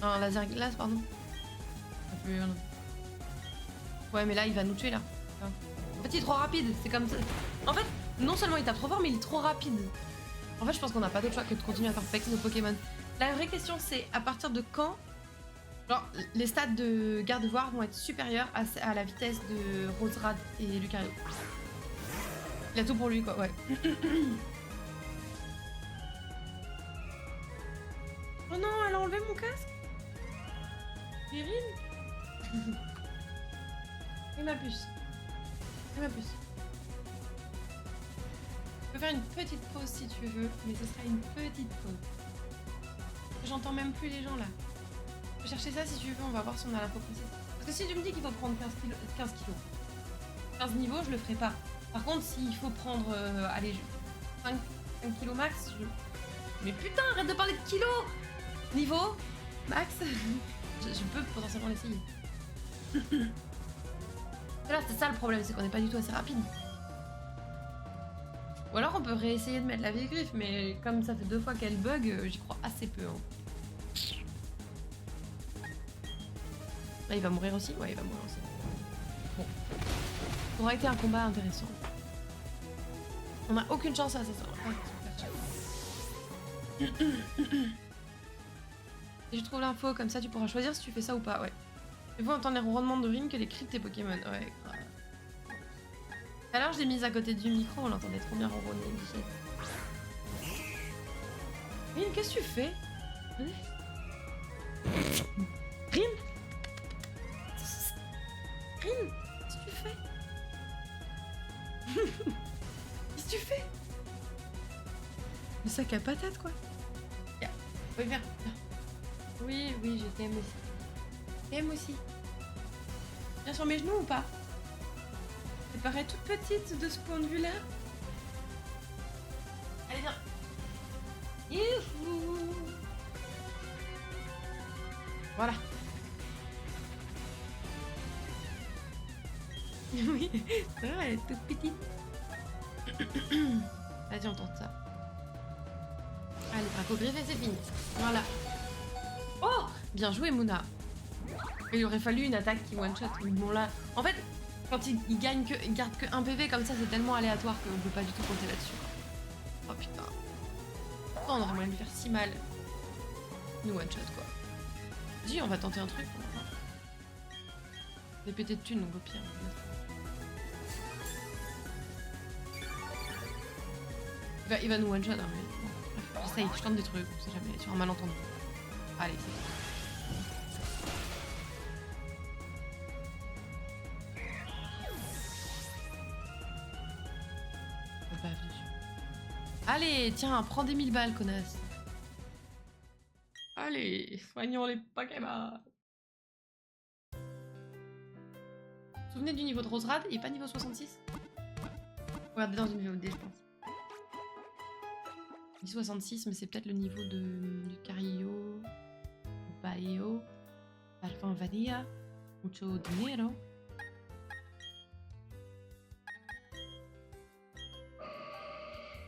Un laser glace, pardon. Ouais, mais là, il va nous tuer, là. En fait, il est trop rapide. C'est comme ça. En fait, non seulement il tape trop fort, mais il est trop rapide. En fait, je pense qu'on n'a pas d'autre choix que de continuer à faire flex nos Pokémon. La vraie question, c'est à partir de quand... Genre, les stats de Gardevoir vont être supérieurs à la vitesse de Roserad et Lucario. Il a tout pour lui, quoi, ouais. Oh non, elle a enlevé mon casque. Péril. Et ma puce. Et ma puce. Je peux faire une petite pause si tu veux, mais ce sera une petite pause. J'entends même plus les gens là. Je peux chercher ça si tu veux, on va voir si on a l'info précise. Parce que si tu me dis qu'il faut prendre 15 kilos, 15 niveaux, je le ferai pas. Par contre, s'il faut prendre, allez, 5 kilos max, je... Mais putain, arrête de parler de kilos! Niveau max, je peux potentiellement l'essayer. Là, c'est ça le problème, c'est qu'on n'est pas du tout assez rapide. Ou alors on peut réessayer de mettre la vieille griffe, mais comme ça fait 2 fois qu'elle bug, j'y crois assez peu. Hein. Là, il va mourir aussi? Ouais, il va mourir aussi. Bon. Ça aurait été un combat intéressant. On n'a aucune chance à ça. Et je trouve l'info, comme ça tu pourras choisir si tu fais ça ou pas, ouais. Et vous entendre les ronronnements de Ring que les cris de tes Pokémon, ouais, grave. Alors je l'ai mise à côté du micro, on l'entendait trop bien ronronner. Rin, qu'est-ce que tu fais? Rin? Rin, qu'est-ce que tu fais? Qu'est-ce que tu fais? Le sac à patates, quoi. Viens. Oui, viens. Oui, oui, je t'aime aussi. T'aime aussi. Viens sur mes genoux ou pas? Elle paraît toute petite de ce point de vue-là. Allez, viens. Youhou. Voilà. Oui, c'est vrai, elle est toute petite. Vas-y, on tente ça. Allez, Draco griffé, c'est fini. Voilà. Oh, bien joué, Mouna. Il aurait fallu une attaque qui one-shot. Bon, là, en fait, quand il garde que 1 PV comme ça, c'est tellement aléatoire qu'on peut pas du tout compter là-dessus. Oh putain. Oh, on aurait moyen de lui faire si mal. Une one-shot, quoi. Dis, on va tenter un truc. Des pétés de thunes, donc au pire. Il va nous one-shot, hein, mais bon. Bref, j'essaye, je tente des trucs, on sait jamais, sur un malentendu. Allez, c'est bon. Allez, tiens, prends des 1000 balles, connasse. Allez, soignons les Pokémon. Souvenez du niveau de Roserad et pas niveau 66. Regardez dans une VOD, je pense. 66, mais c'est peut-être le niveau de Carillo, Baeo, Alpha Vadia, Mucho Dinero.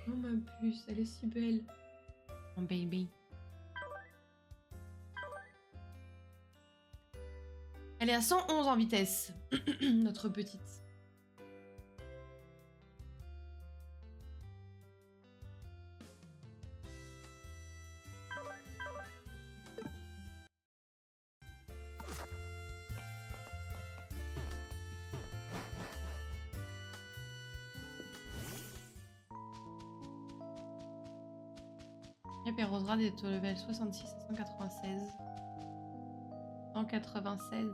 Oh ma puce, elle est si belle. Oh baby. Elle est à 111 en vitesse, notre petite. Et Roserad est au level 66 à 196. 196.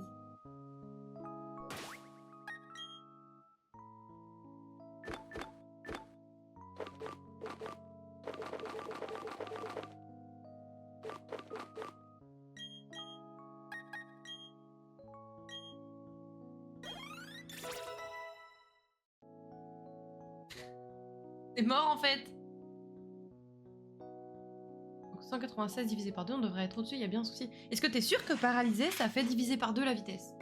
C'est mort en fait. Donc 196 divisé par 2, on devrait être au-dessus, il y a bien un souci. Est-ce que t'es sûr que paralysé, ça fait diviser par 2 la vitesse?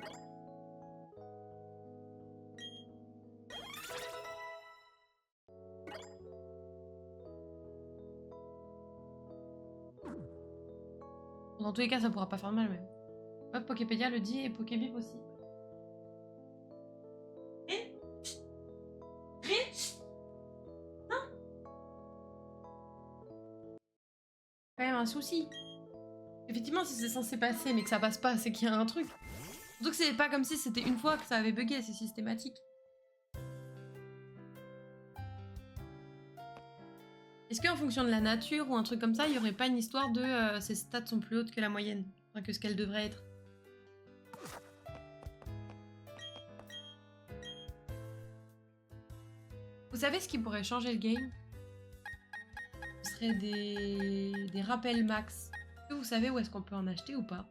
Dans tous les cas, ça pourra pas faire mal même. Hop, Poképédia le dit et Pokébip aussi. Quand même un souci. Effectivement, si c'est censé passer mais que ça passe pas, c'est qu'il y a un truc. Surtout que c'est pas comme si c'était une fois que ça avait bugué, c'est systématique. Est-ce qu'en fonction de la nature ou un truc comme ça, il y aurait pas une histoire de ses stats sont plus hautes que la moyenne, enfin, que ce qu'elles devraient être? Vous savez ce qui pourrait changer le game? Ce serait des rappels max. Est-ce que vous savez où est-ce qu'on peut en acheter ou pas?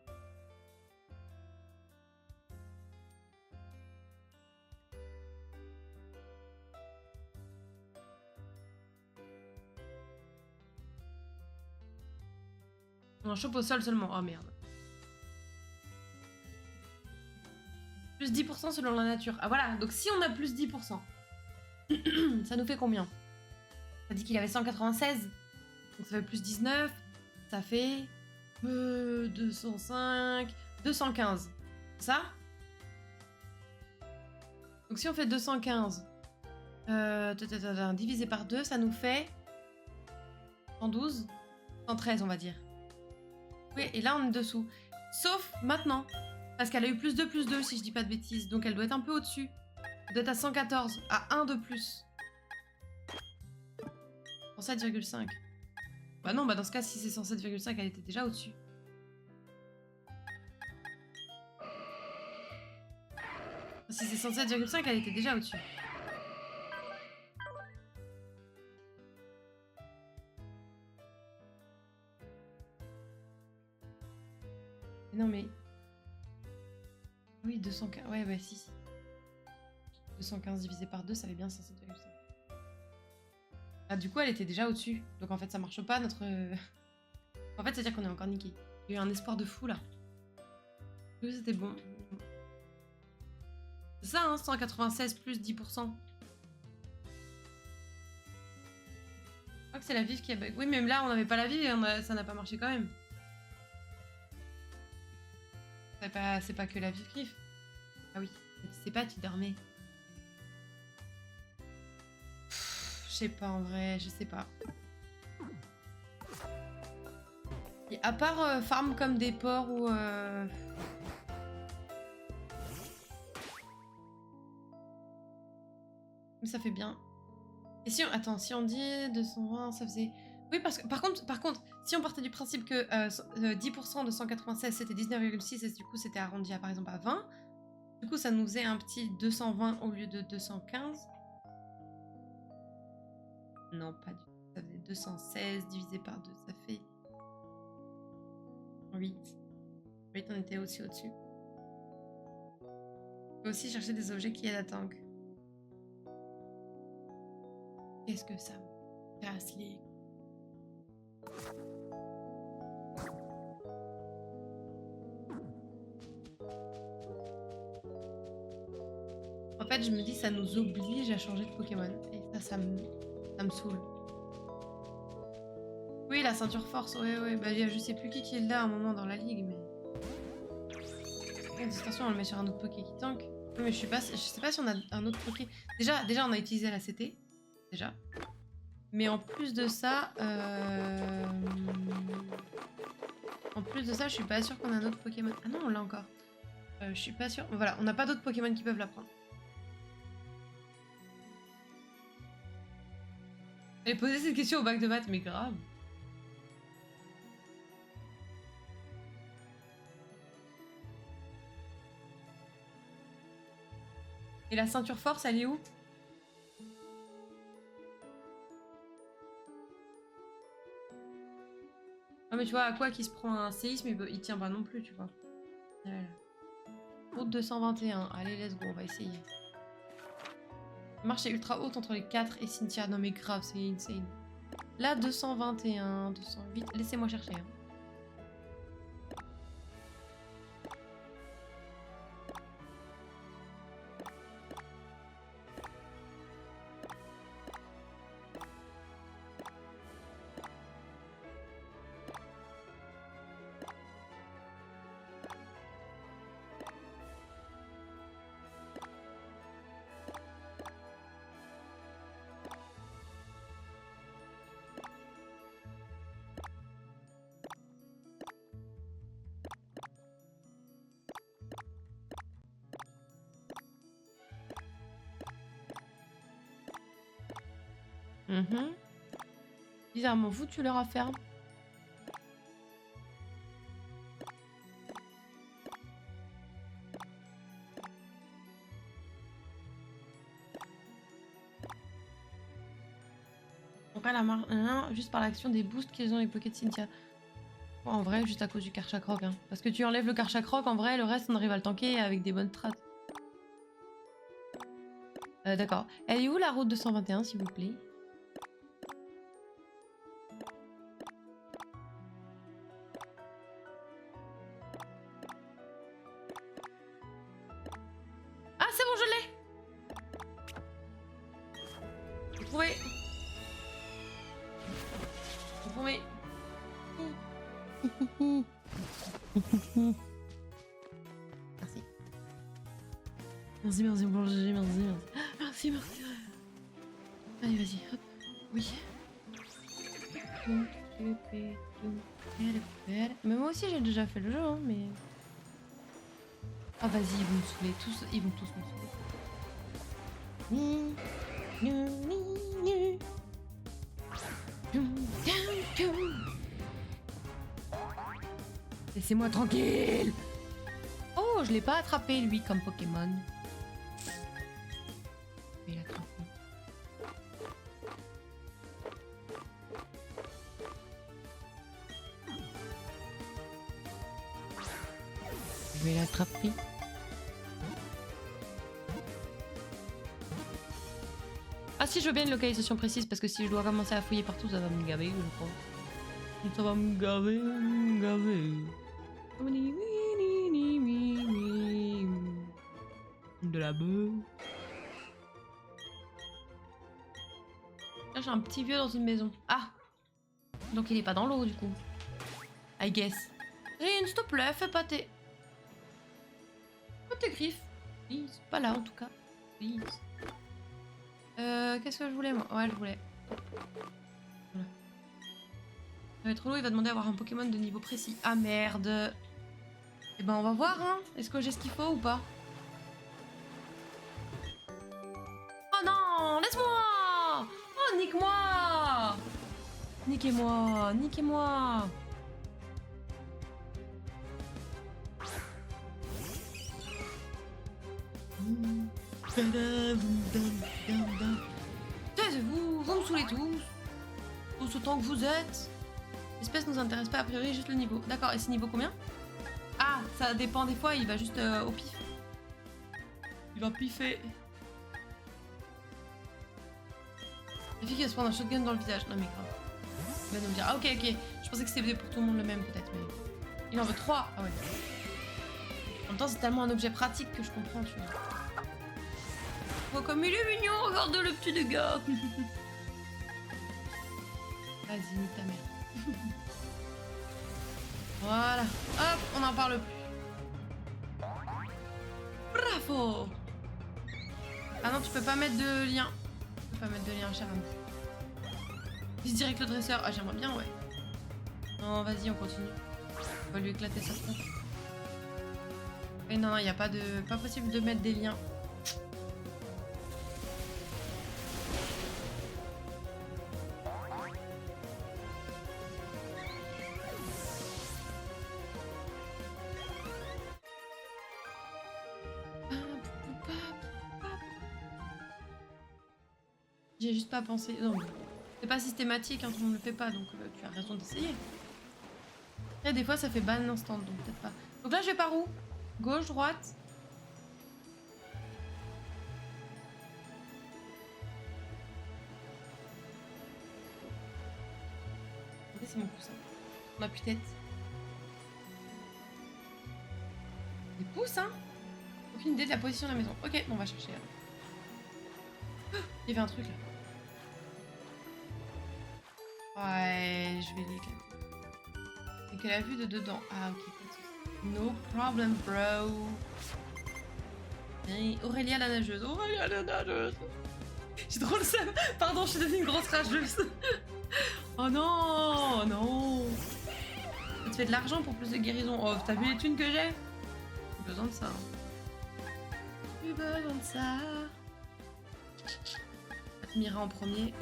On en chope au sol seulement. Oh merde. Plus 10% selon la nature. Ah voilà, donc si on a plus 10%, ça nous fait combien? Ça dit qu'il avait 196. Donc ça fait plus 19. Ça fait 205, 215. Ça? Donc si on fait 215 divisé par 2, ça nous fait 112, 113 on va dire. Oui, et là on est dessous. Sauf maintenant, parce qu'elle a eu plus 2 si je dis pas de bêtises. Donc elle doit être un peu au-dessus. Elle doit être à 114, à 1 de plus. Pour 7,5. Bah non, bah dans ce cas, si c'est 107,5, elle était déjà au-dessus. Si c'est 107,5, elle était déjà au-dessus. Non mais... Oui, 215... Ouais, bah si. 215 divisé par 2, ça fait bien 107,5. Ah, du coup, elle était déjà au-dessus. Donc en fait, ça marche pas, notre... En fait, c'est-à-dire qu'on est encore niqué. Il y a eu un espoir de fou, là. Oui, c'était bon. C'est ça, hein, 196 plus 10%. Je crois que c'est la vive qui a bug. Oui, même là, on n'avait pas la vive et ça n'a pas marché quand même. C'est pas que la vive griffe. Ah oui, tu sais pas, tu dormais. Je sais pas en vrai, je sais pas. Et à part farm comme des porcs ou... Mais ça fait bien. Et si on... Attends, si on dit 220, ça faisait... Oui, parce que par contre, si on partait du principe que 10% de 196 c'était 19,6 et du coup c'était arrondi à par exemple à 20, du coup ça nous faisait un petit 220 au lieu de 215. Non, pas du tout. Ça faisait 216 divisé par 2, ça fait 8. 8, on était aussi au-dessus. On peut aussi chercher des objets qui aident à tank. Qu'est-ce que ça me casse les... En fait, je me dis ça nous oblige à changer de Pokémon. Et ça me saoule. Oui, la ceinture force, ouais. Bah, je sais plus qui est là à un moment dans la ligue, mais... La distorsion, on le met sur un autre Poké qui tank. Oui, mais je sais pas si on a un autre Poké. Déjà, on a utilisé la CT. Déjà. Mais en plus de ça... En plus de ça, je suis pas sûre qu'on a un autre Pokémon. Ah non, on l'a encore. Je suis pas sûre. Voilà, on n'a pas d'autres Pokémon qui peuvent la prendre. Elle posé cette question au bac de maths, mais grave. Et la ceinture force, elle est où? Ah mais tu vois, à quoi qui se prend un séisme, il tient pas non plus, tu vois. Voilà. Route 221, allez, let's go, on va essayer. La marche est ultra haute entre les 4 et Cynthia. Non mais grave, c'est insane. Là, 221, 208, laissez-moi chercher. Hein. Bizarrement, vous, tu leur as fait. Après la marche, juste par l'action des boosts qu'ils ont les Poké de Cynthia. Bon, en vrai, juste à cause du Karchakroc. Hein. Parce que tu enlèves le Karchakroc, en vrai, le reste, on arrive à le tanker avec des bonnes strats. D'accord. Elle est où la route 221, s'il vous plaît? Ah, c'est bon, je l'ai! J'ai trouvé! J'ai trouvé! Merci. Merci, bon GG, merci. Allez, vas-y, hop. Oui. Mais moi aussi, j'ai déjà fait le jeu, hein, mais... Ah, vas-y, ils vont me saouler. Ils vont tous me saouler. Laissez-moi tranquille. Oh, je l'ai pas attrapé, lui, comme Pokémon. Je vais l'attraper. Je vais l'attraper. Ah si, je veux bien une localisation précise, parce que si je dois commencer à fouiller partout, ça va me gaver, je crois. Ça va me gaver, De la bœuf. Là, j'ai un petit vieux dans une maison. Ah! Donc il est pas dans l'eau, du coup. I guess. Rin, s'il te plaît, fais pas tes... Pas tes griffes. Please. Pas là, en tout cas. Please. Qu'est-ce que je voulais, moi? Ouais, je voulais. Voilà. Ça va être trop lourd, il va demander à avoir un Pokémon de niveau précis. Ah, merde. Eh ben, on va voir, hein. Est-ce que j'ai ce qu'il faut ou pas? Oh non! Laisse-moi! Oh, nique-moi! Niquez-moi! Niquez-moi! Taisez-vous, vous me saoulez tous. Tout autant que vous êtes. L'espèce nous intéresse pas, a priori, juste le niveau. D'accord, et c'est niveau combien? Ah, ça dépend des fois, il va juste au pif. Il va piffer. La fille qui va se prendre un shotgun dans le visage. Non mais grave. Il va nous dire, ah ok, ok. Je pensais que c'était pour tout le monde le même peut-être, mais... Il en veut 3. Ah ouais. En même temps, c'est tellement un objet pratique que je comprends, tu vois. Oh, comme il est mignon, regarde le petit dégât. Vas-y, nique ta mère. Voilà. Hop, on n'en parle plus. Bravo. Ah non, tu peux pas mettre de lien. Tu peux pas mettre de lien, cher ami. Vise direct le dresseur. Ah, j'aimerais bien, ouais. Non, vas-y, on continue. On va lui éclater sa tronche. Et non, il n'y a pas de... Pas possible de mettre des liens. J'ai juste pas pensé. Non, mais c'est pas systématique, hein, tout le monde le fait pas, donc tu as raison d'essayer. Et des fois, ça fait ban instant, donc peut-être pas. Donc là, je vais par où? Gauche, droite? C'est mon coussin. On a plus tête. Des pouces, hein? Aucune idée de la position de la maison. Ok, bon, on va chercher. Oh, il y avait un truc là. Ouais, je vais l'éclater. C'est que la vue de dedans. Ah, ok, pas de soucis. No problem, bro. Et Aurélia la nageuse. Aurélia la nageuse. J'ai trop le seum. Pardon, je suis devenue une grosse rageuse. Oh non, non. Ça te fait de l'argent pour plus de guérison. Oh, t'as vu les thunes que j'ai? J'ai besoin de ça. J'ai besoin de ça. Mira en premier.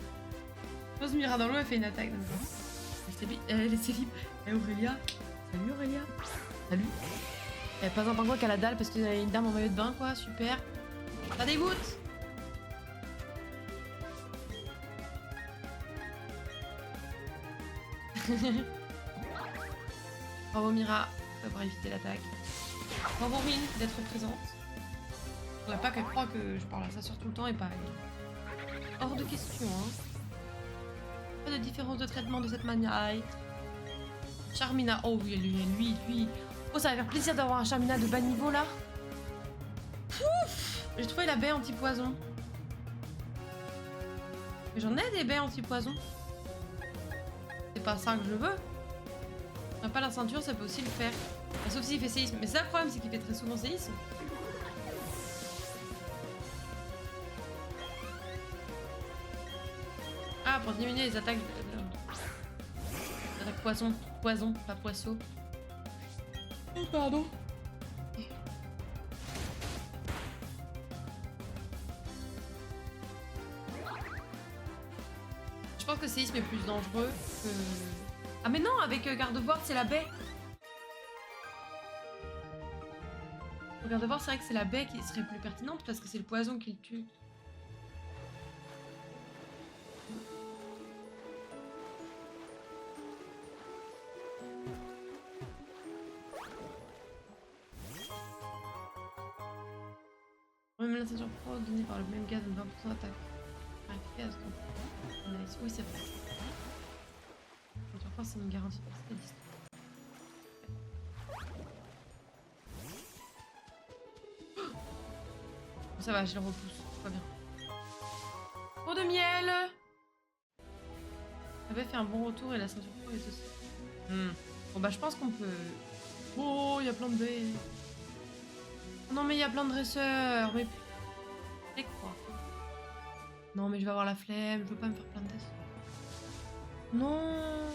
Je pose Mira dans l'eau, elle fait une attaque. Elle est libre. Et Aurélia. Salut Aurélia. Salut. Il n'y a pas un pingouin qui a la dalle parce qu'il y a une dame en maillot de bain, quoi. Super. Ça dégoûte. Bravo Mira d'avoir évité l'attaque. Bravo Rin d'être présente. Faudrait pas qu'elle croie que je parle à ça sur tout le temps et pareil. Hors de question, hein. Pas de différence de traitement de cette manière. Charmina. Oh oui, lui. Oh, ça va faire plaisir d'avoir un Charmina de bas niveau là. Ouf. J'ai trouvé la baie anti-poison. Mais j'en ai des baies anti-poison. C'est pas ça que je veux. On n'a pas la ceinture, ça peut aussi le faire. Enfin, sauf s'il fait séisme. Mais ça, le problème, c'est qu'il fait très souvent séisme. Ah, pour diminuer les attaques. Attaque poisson. Poison, pas poisson. Oh, pardon. Je pense que séisme est plus dangereux que... Ah mais non, avec Gardevoir, c'est la baie. Pour Gardevoir, c'est vrai que c'est la baie qui serait plus pertinente parce que c'est le poison qui le tue. Même la ceinture pro donnée par le même gaz de 20% d'attaque. Ah, efficace donc. Nice. Oui, c'est vrai. Ceinture pro, c'est une garantie de distance. ça va, je le repousse. Pas bien. Pot de miel. Avait fait un bon retour et la ceinture est aussi. Bon bah je pense qu'on peut... Oh, il y a plein de baies. Oh, non mais il y a plein de dresseurs. Mais c'est quoi? Non mais je vais avoir la flemme, je veux pas me faire plein de tests. Non.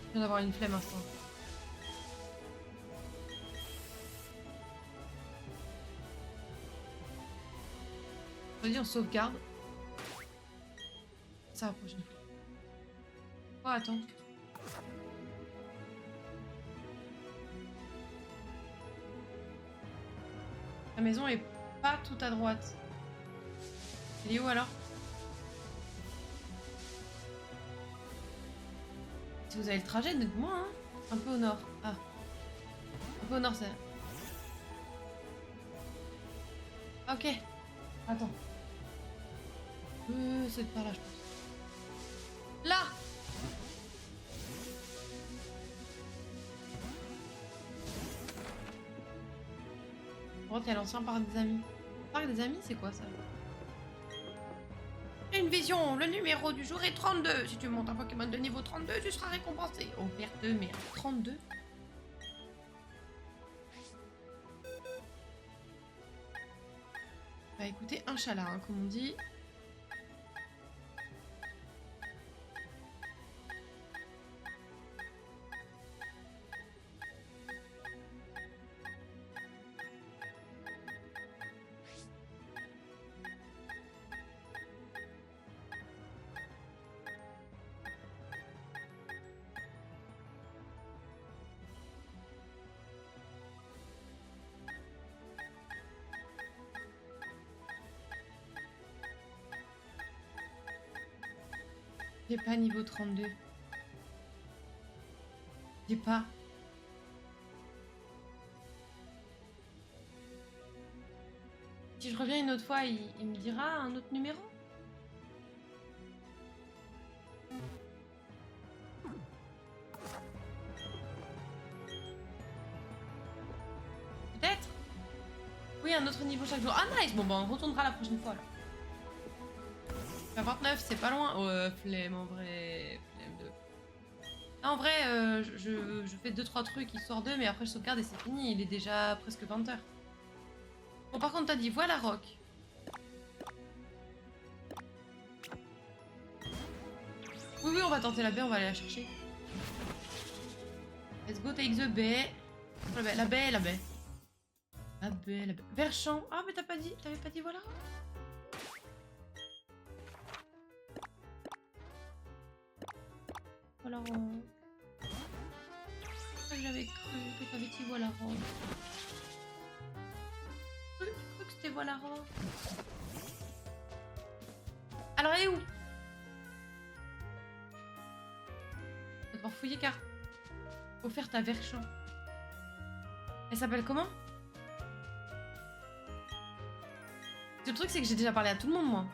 Je viens d'avoir une flemme instant. Vas-y, on sauvegarde. Ça la prochaine fois. Oh, attends. La maison est pas tout à droite. Elle est où alors? Si vous avez le trajet, dites-moi, hein. Un peu au nord. Ah. Un peu au nord, c'est... Ok. Attends. C'est par là, je pense. Là! Par contre, il y a l'ancien parc des amis. Parc des amis, c'est quoi ça? Une vision, le numéro du jour est 32. Si tu montes un Pokémon de niveau 32, tu seras récompensé. Oh merde, merde. 32? Bah écoutez, Inch'Allah, hein, comme on dit. J'ai pas niveau 32. J'ai pas. Si je reviens une autre fois, il me dira un autre numéro? Peut-être? Oui, un autre niveau chaque jour. Ah nice! Bon bah on retournera la prochaine fois là. 29, c'est pas loin. Ouais, flemme en vrai. Flemme de... Ah, en vrai, je fais 2-3 trucs histoire d'eux, mais après je sauvegarde et c'est fini. Il est déjà presque 20h. Bon, par contre, t'as dit voilà Rock. Oui, oui, on va tenter la baie, on va aller la chercher. Let's go take the baie. La baie, la baie, la baie. La baie, la baie. Verchamp. Ah, mais t'avais pas dit voilà. Voilà Rock. J'avais cru que t'avais dit voilà Rock. J'ai cru que c'était voilà Rock. Alors, elle est où? On va devoir fouiller car... Offerte à Verchamp. Elle s'appelle comment? Le truc, c'est que j'ai déjà parlé à tout le monde, moi.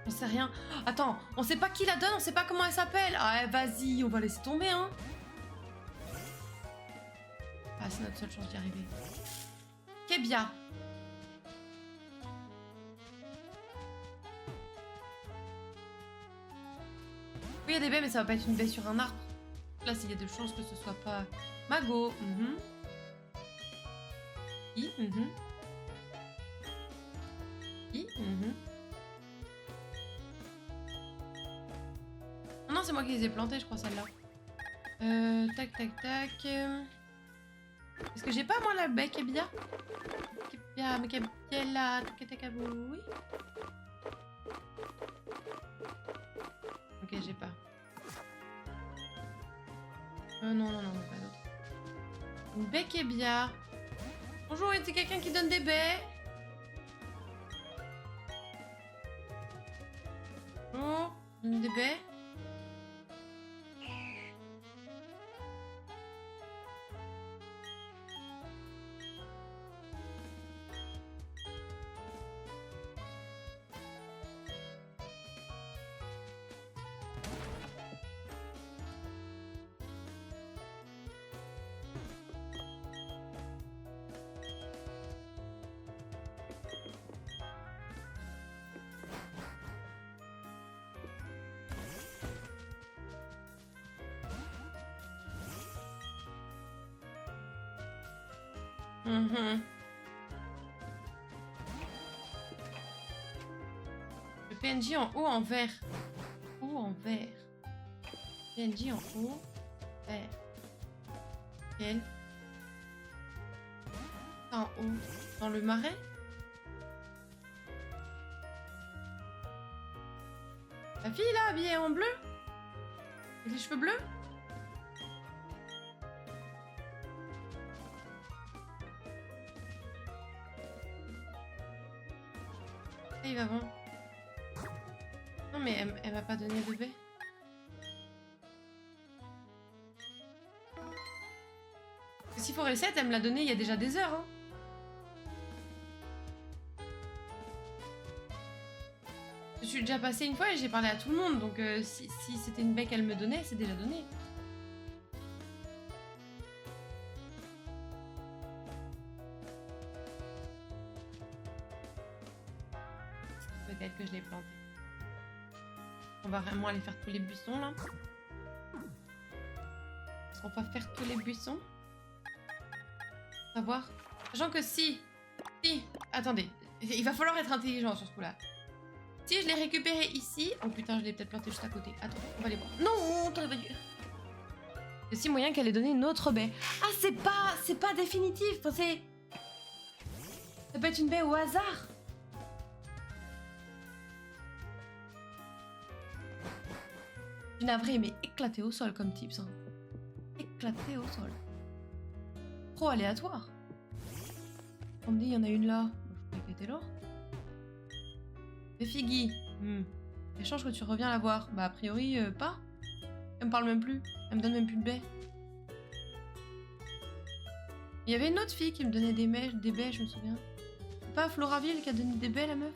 On sait rien. Attends, on sait pas qui la donne, on sait pas comment elle s'appelle. Ah, vas-y, on va laisser tomber, hein. Ah, c'est notre seule chance d'y arriver. Kebia. Oui, il y a des baies, mais ça va pas être une baie sur un arbre. Là, s'il y a de chances que ce soit pas... Mago. Oh non, c'est moi qui les ai plantées, je crois, celle-là. Tac, tac, tac. Est-ce que j'ai pas, moi, la baie Kebia? Kebia, mais Kebia, là, tac, tac, oui. Ok, j'ai pas. Non, pas d'autre. Une baie Kebia. Bonjour, est-ce quelqu'un qui donne des baies? Oh, donne des baies. Mhm. Le PNJ en haut en vert. Haut en vert. PNJ en haut. Vert. Quel? En haut. Dans le marais? La fille là, habillée en bleu? Avec les cheveux bleus? Ah, il va bon. Non mais elle m'a pas donné de baie. Si faut reset, elle me l'a donné il y a déjà des heures. Hein. Je suis déjà passée une fois et j'ai parlé à tout le monde, donc si c'était une baie qu'elle me donnait, c'est déjà donné. Peut-être que je l'ai planté. On va vraiment aller faire tous les buissons là. On va faire tous les buissons. Savoir. Sachant que si. Attendez. Il va falloir être intelligent sur ce coup-là. Si je l'ai récupéré ici. Oh putain, je l'ai peut-être planté juste à côté. Attends, on va aller voir. Non, t'aurais pas dû. Il y a aussi moyen qu'elle ait donné une autre baie. Ah, c'est pas définitif. Enfin, c'est. Ça peut être une baie au hasard. Une navrée, mais éclatée au sol comme tips. Hein. Éclatée au sol. Trop aléatoire. On me dit, il y en a une là. Je croyais qu'elle était là. Figgy. Échange que tu reviens la voir. Bah, a priori, pas. Elle me parle même plus. Elle me donne même plus de baies. Il y avait une autre fille qui me donnait des baies, je me souviens. C'est pas Floraville qui a donné des baies, la meuf?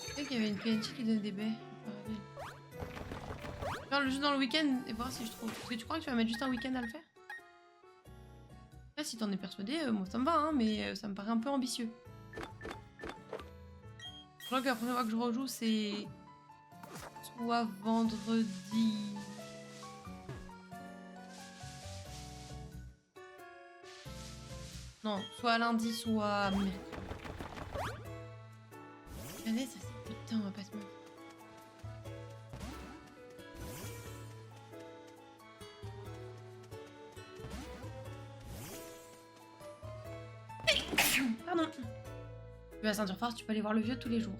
Je sais qu'il y avait une PNJ qui donnait des baies. Je vais faire le jeu dans le week-end et voir si je trouve. Parce que tu crois que tu vas mettre juste un week-end à le faire? Là, si t'en es persuadé, moi ça me va, hein, mais ça me paraît un peu ambitieux. Je crois que la première fois que je rejoue, c'est soit vendredi. Non, soit lundi, soit mercredi. L'année, ça c'est putain, on va pas se mentir. Pardon. Tu vas à Ceinture Force, tu peux aller voir le vieux tous les jours.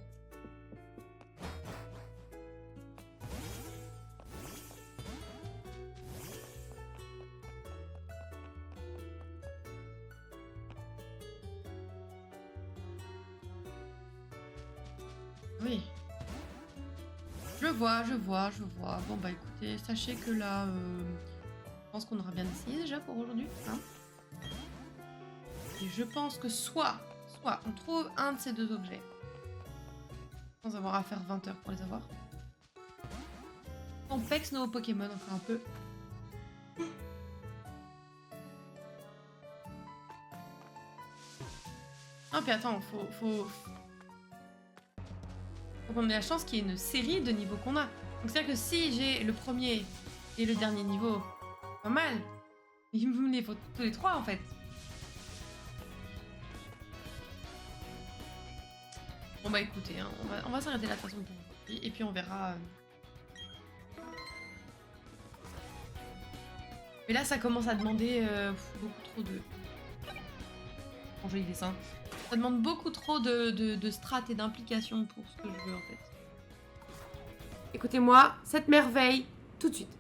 Oui. Je vois. Bon bah écoutez, sachez que là, je pense qu'on aura bien essayé déjà pour aujourd'hui. Hein. Et je pense que soit on trouve un de ces deux objets, sans avoir à faire 20 heures pour les avoir. On pexe nos Pokémon encore un peu. Non, puis attends, faut qu'on ait la chance qu'il y ait une série de niveaux qu'on a. Donc c'est-à-dire que si j'ai le premier et le dernier niveau, pas mal. Il me les faut tous les trois en fait. Bon bah écoutez, hein, on va s'arrêter là de toute façon pour aujourd'hui, et puis on verra. Mais là ça commence à demander beaucoup trop de... Bon joli dessin. Ça demande beaucoup trop de strat et d'implication pour ce que je veux en fait. Écoutez-moi, cette merveille, tout de suite.